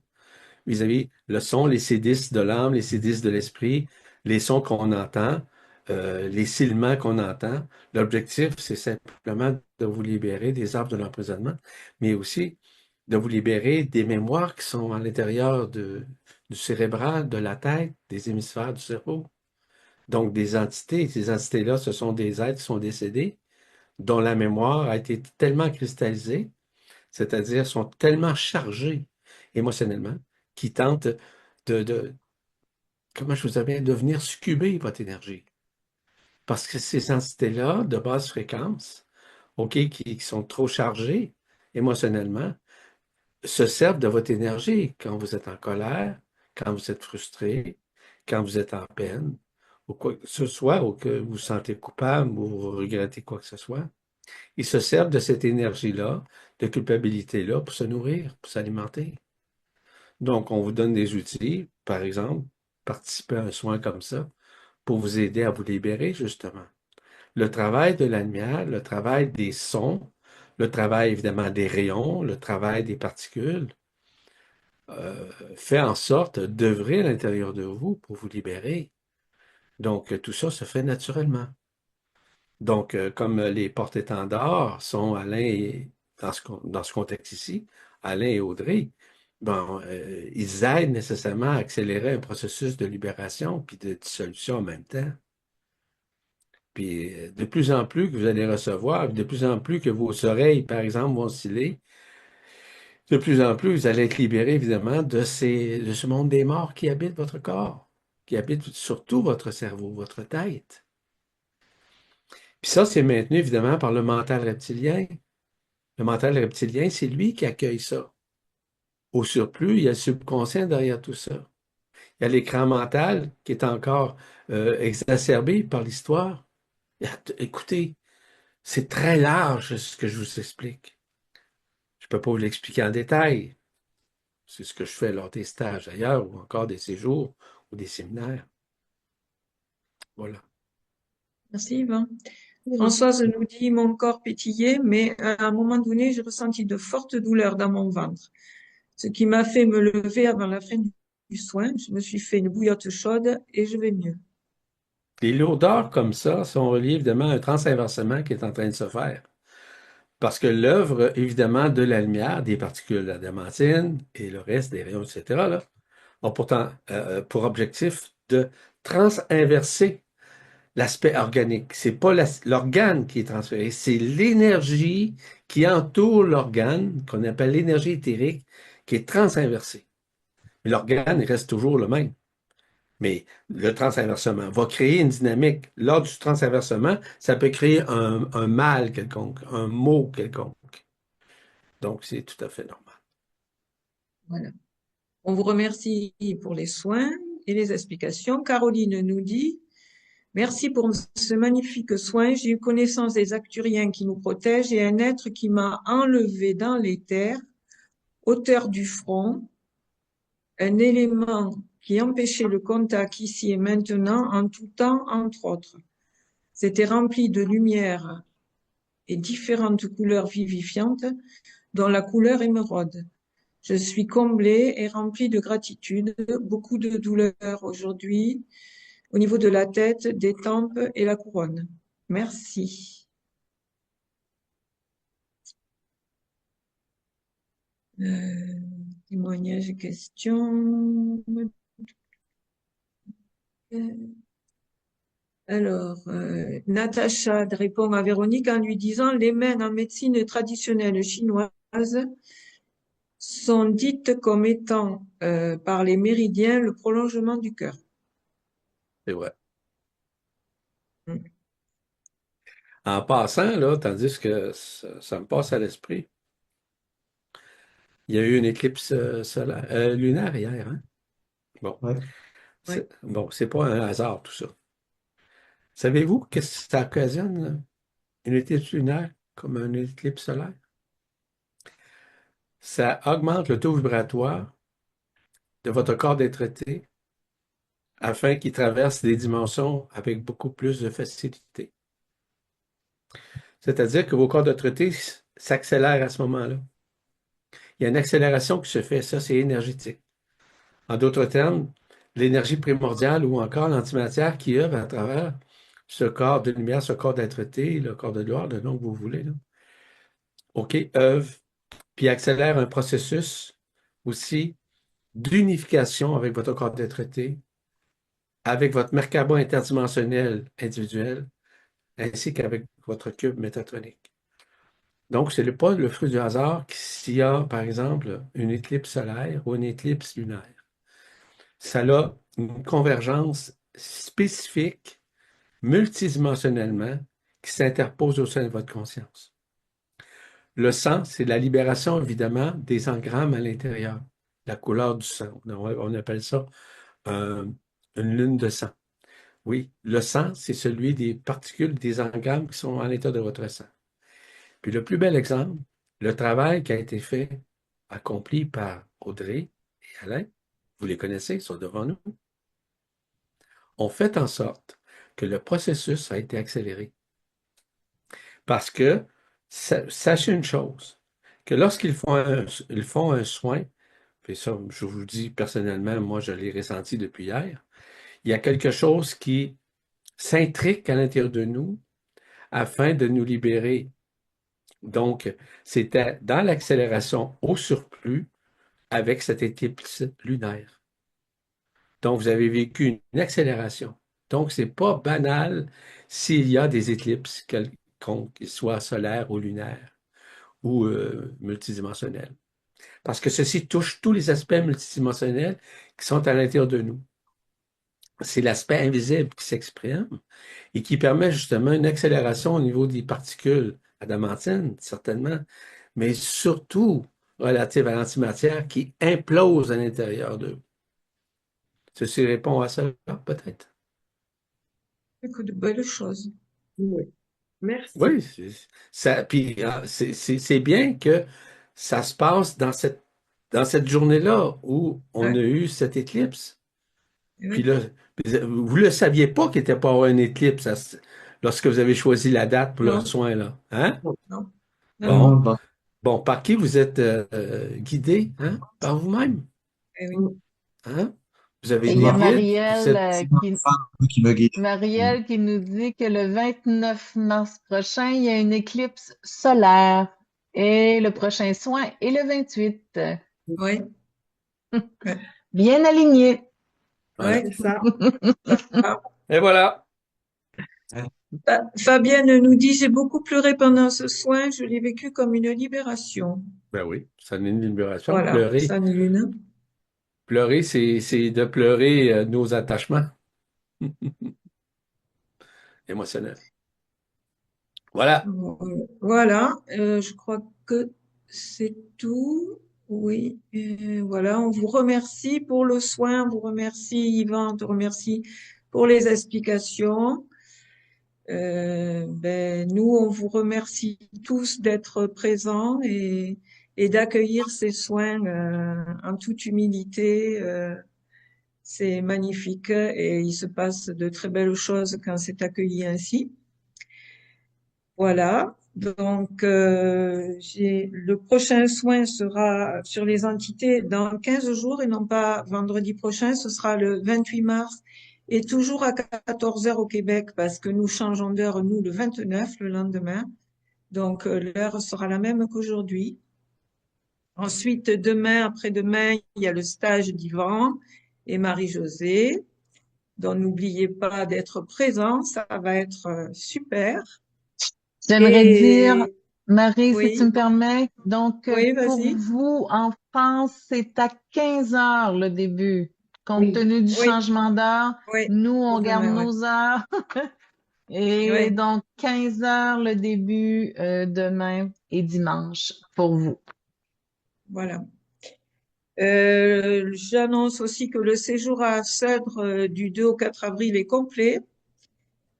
vis-à-vis le son, les C10 de l'âme, les C10 de l'esprit, les sons qu'on entend, les sifflements qu'on entend. L'objectif, c'est simplement de vous libérer des arbres de l'emprisonnement, mais aussi de vous libérer des mémoires qui sont à l'intérieur du cérébral, de la tête, des hémisphères du cerveau. Donc, des entités. Ces entités-là, ce sont des êtres qui sont décédés, dont la mémoire a été tellement cristallisée, c'est-à-dire sont tellement chargés émotionnellement, qu'ils tentent de, comment je vous avais, de venir succuber votre énergie. Parce que ces entités-là, de basse fréquence, OK, qui sont trop chargées émotionnellement, se servent de votre énergie quand vous êtes en colère, quand vous êtes frustré, quand vous êtes en peine, ou quoi que ce soit, ou que vous vous sentez coupable ou vous regrettez quoi que ce soit. Ils se servent de cette énergie-là, de culpabilité-là, pour se nourrir, pour s'alimenter. Donc, on vous donne des outils, par exemple, participer à un soin comme ça, pour vous aider à vous libérer, justement. Le travail de la lumière, le travail des sons, le travail évidemment des rayons, le travail des particules, fait en sorte d'œuvrer à l'intérieur de vous pour vous libérer. Donc, tout ça se fait naturellement. Donc, comme les porte-étendards sont Alain et, dans ce contexte ici, Alain et Audrey, bon, ils aident nécessairement à accélérer un processus de libération puis de dissolution en même temps. Puis, de plus en plus que vous allez recevoir, de plus en plus que vos oreilles, par exemple, vont osciller, de plus en plus, vous allez être libéré, évidemment, de ce monde des morts qui habite votre corps, qui habite surtout votre cerveau, votre tête. Puis ça, c'est maintenu, évidemment, par le mental reptilien. Le mental reptilien, c'est lui qui accueille ça. Au surplus, il y a le subconscient derrière tout ça. Il y a l'écran mental qui est encore exacerbé par l'histoire. Écoutez, c'est très large ce que je vous explique. Je ne peux pas vous l'expliquer en détail. C'est ce que je fais lors des stages ailleurs ou encore des séjours ou des séminaires. Voilà. Merci, Yvan. Françoise nous dit, mon corps pétillait, mais à un moment donné, j'ai ressenti de fortes douleurs dans mon ventre, ce qui m'a fait me lever avant la fin du soin. Je me suis fait une bouillotte chaude et je vais mieux. Les lourdeurs comme ça sont reliées évidemment à un transinversement qui est en train de se faire. Parce que l'œuvre, évidemment, de la lumière, des particules adamantines et le reste des rayons, etc., là, ont pourtant pour objectif de transinverser l'aspect organique. C'est pas l'organe qui est transféré, c'est l'énergie qui entoure l'organe, qu'on appelle l'énergie éthérique, qui est transinversée. Mais l'organe reste toujours le même. Mais le transinversement va créer une dynamique. Lors du transinversement, ça peut créer un mal quelconque, un mot quelconque. Donc, c'est tout à fait normal. Voilà. On vous remercie pour les soins et les explications. Caroline nous dit, merci pour ce magnifique soin. J'ai eu connaissance des Acturiens qui nous protègent et un être qui m'a enlevé dans les terres, hauteur du front, un élément qui empêchait le contact ici et maintenant en tout temps, entre autres. C'était rempli de lumière et différentes couleurs vivifiantes, dont la couleur émeraude. Je suis comblée et remplie de gratitude, beaucoup de douleur aujourd'hui, au niveau de la tête, des tempes et la couronne. Merci. Témoignage et questions. Alors, Natacha répond à Véronique en lui disant, les mains en médecine traditionnelle chinoise sont dites comme étant par les méridiens le prolongement du cœur. C'est vrai. Mm. En passant, là, tandis que ça me passe à l'esprit, il y a eu une éclipse solaire, lunaire hier, hein? Bon, Ouais. Ouais. bon, c'est pas un hasard tout ça. Savez-vous qu'est-ce que ça occasionne, là, une éclipse lunaire comme une éclipse solaire? Ça augmente le taux vibratoire de votre corps d'être-té afin qu'il traverse des dimensions avec beaucoup plus de facilité. C'est-à-dire que vos corps d'être-té s'accélèrent à ce moment-là. Il y a une accélération qui se fait, ça c'est énergétique. En d'autres termes, l'énergie primordiale ou encore l'antimatière qui œuvre à travers ce corps de lumière, ce corps d'être-té, le corps de gloire, le nom que vous voulez, là. OK, œuvre, puis accélère un processus aussi d'unification avec votre corps d'être-té, avec votre Merkaba interdimensionnel individuel, ainsi qu'avec votre cube métatronique. Donc, ce n'est pas le fruit du hasard s'il y a, par exemple, une éclipse solaire ou une éclipse lunaire. Ça a une convergence spécifique, multidimensionnellement, qui s'interpose au sein de votre conscience. Le sang, c'est la libération, évidemment, des engrammes à l'intérieur, la couleur du sang. On appelle ça une lune de sang. Oui, le sang, c'est celui des particules, des engrammes qui sont à l'intérieur de votre sang. Puis le plus bel exemple, le travail qui a été fait, accompli par Audrey et Alain, vous les connaissez, ils sont devant nous, ont fait en sorte que le processus a été accéléré. Parce que, sachez une chose, que lorsqu'ils font un soin, et ça, je vous dis personnellement, moi je l'ai ressenti depuis hier, il y a quelque chose qui s'intrique à l'intérieur de nous afin de nous libérer. Donc, c'était dans l'accélération au surplus avec cette éclipse lunaire. Donc, vous avez vécu une accélération. Donc, c'est pas banal s'il y a des éclipses, quelconques, qu'ils soient solaires ou lunaires ou multidimensionnelles. Parce que ceci touche tous les aspects multidimensionnels qui sont à l'intérieur de nous. C'est l'aspect invisible qui s'exprime et qui permet justement une accélération au niveau des particules adamantines, certainement, mais surtout relative à l'antimatière qui implose à l'intérieur d'eux. Ceci répond à ça, peut-être. Que de belles choses. Oui. Merci. Oui, puis c'est bien que ça se passe dans cette journée-là où on a Ouais. eu cette éclipse. Puis Oui. là, vous ne le saviez pas qu'il n'était pas avoir une éclipse lorsque vous avez choisi la date pour le Non, soin, là. Hein? non, non, Non, non. Bon. non, non. Bon, par qui vous êtes guidé, hein? Par vous-même, Eh oui. hein? Vous avez Et il C'est y des a ma, guides, vous Marielle, êtes... c'est ma femme qui me guide. Marielle qui nous dit que le 29 mars prochain, il y a une éclipse solaire et le prochain soin est le 28. Oui. Ouais. Bien aligné. Voilà. Ouais. C'est ça. Ah. Et voilà. Fabienne nous dit, j'ai beaucoup pleuré pendant ce soin, je l'ai vécu comme une libération. Ben oui, ça donne une libération. Voilà, Pleurer, San Lune. pleurer, c'est de pleurer nos attachements émotionnels. Voilà. Voilà, je crois que c'est tout. Oui, voilà, on vous remercie pour le soin, on vous remercie Yvan, on te remercie pour les explications. Nous, on vous remercie tous d'être présents et d'accueillir ces soins en toute humilité. C'est magnifique et il se passe de très belles choses quand c'est accueilli ainsi. Voilà. Donc, le prochain soin sera sur les entités dans 15 jours et non pas vendredi prochain. Ce sera le 28 mars et toujours à 14 heures au Québec parce que nous changeons d'heure, nous, le 29, le lendemain. Donc, l'heure sera la même qu'aujourd'hui. Ensuite, demain, après-demain, il y a le stage d'Yvan et Marie-Josée. Donc, n'oubliez pas d'être présents, ça va être super. J'aimerais dire, Et Marie, si tu oui, me permets, donc oui, pour vas-y. vous, en France, c'est à 15 heures le début. Compte Oui. tenu du Oui, changement d'heure, oui, nous, on pour garde demain, oui. nos heures. Et Oui, donc, 15 heures le début demain et dimanche pour vous. voilà. J'annonce aussi que le séjour à Sèdres du 2 au 4 avril est complet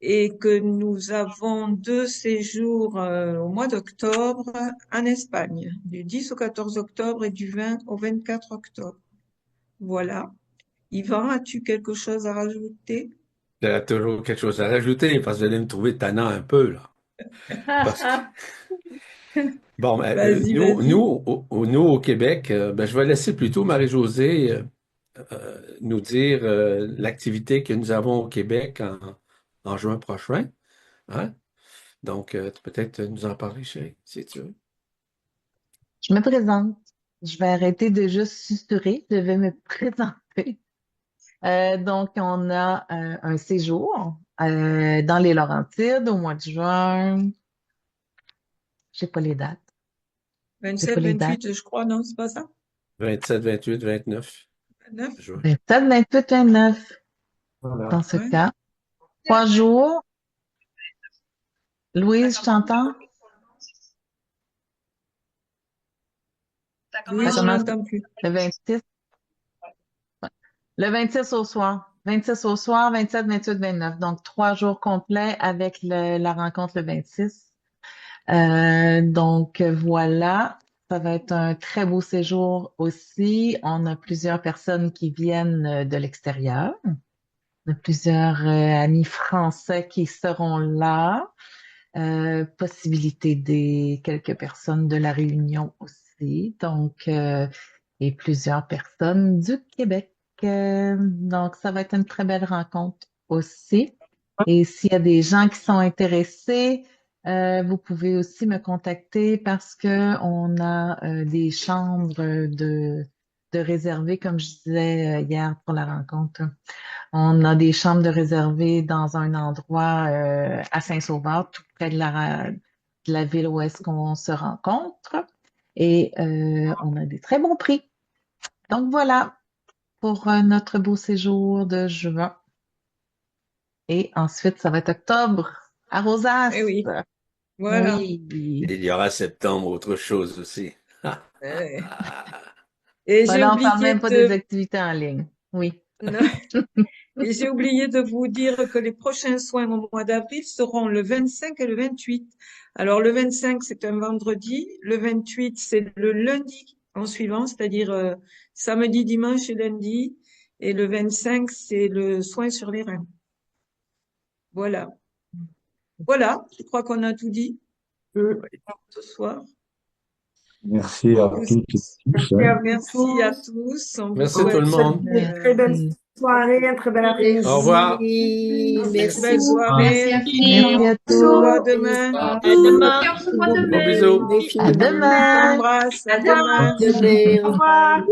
et que nous avons 2 séjours au mois d'octobre en Espagne, du 10 au 14 octobre et du 20 au 24 octobre. Voilà. Yvan, as-tu quelque chose à rajouter? Il y a toujours quelque chose à rajouter parce que vous allez me trouver tannant un peu, là. Parce que, bon, Vas-y, nous, vas-y. nous, au Québec, ben, je vais laisser plutôt Marie-Josée nous dire l'activité que nous avons au Québec en juin prochain. Hein? Donc, peut-être nous en parler, chérie, si tu veux. Je me présente. Je vais arrêter de juste susurrer. Je vais me présenter. Donc, on a un séjour dans les Laurentides au mois de juin. J'ai pas les dates. J'ai pas 27, les dates. 28, je crois, non, c'est pas ça? 27, 28, 29 29? juin. 27, 28, 29 Voilà. dans ce Ouais. cas. 3 jours. Louise, je t'entends? Louise, Ça je commence n'entends plus. le 26. Le 26 au soir. 26 au soir, 27, 28, 29. Donc, 3 jours complets avec la rencontre le 26. Donc, voilà. Ça va être un très beau séjour aussi. On a plusieurs personnes qui viennent de l'extérieur. On a plusieurs amis français qui seront là. Possibilité des quelques personnes de la Réunion aussi. Donc, et plusieurs personnes du Québec. Donc, ça va être une très belle rencontre aussi. Et s'il y a des gens qui sont intéressés, vous pouvez aussi me contacter parce que on a des chambres de réservées, comme je disais hier pour la rencontre. On a des chambres de réservées dans un endroit à Saint-Sauveur, tout près de la ville où est-ce qu'on se rencontre. Et on a des très bons prix. Donc voilà pour notre beau séjour de juin. Et ensuite, ça va être octobre à Rosas. Eh oui, voilà. Oui. Il y aura septembre, autre chose aussi. Euh, Et j'ai Voilà, on parle oublié même pas des de, activités en ligne. Oui. non, et j'ai oublié de vous dire que les prochains soins au mois d'avril seront le 25 et le 28. Alors, le 25, c'est un vendredi. Le 28, c'est le lundi en suivant, c'est-à-dire samedi, dimanche et lundi. Et le 25, c'est le soin sur les reins. Voilà. Voilà, je crois qu'on a tout dit ce soir. Merci à Vous- toutes et tous. Merci à Hein. vous Merci à tous. tous. On vous Merci tout On le souhaite vous souhaite monde. une très belle soirée, un très bel Au revoir. après-midi. une Merci. belle soirée. Merci Merci à On se voit tous. demain. À demain. On se voit Gros demain. bisous. À On demain. t'embrasse. À À demain. demain. Au revoir.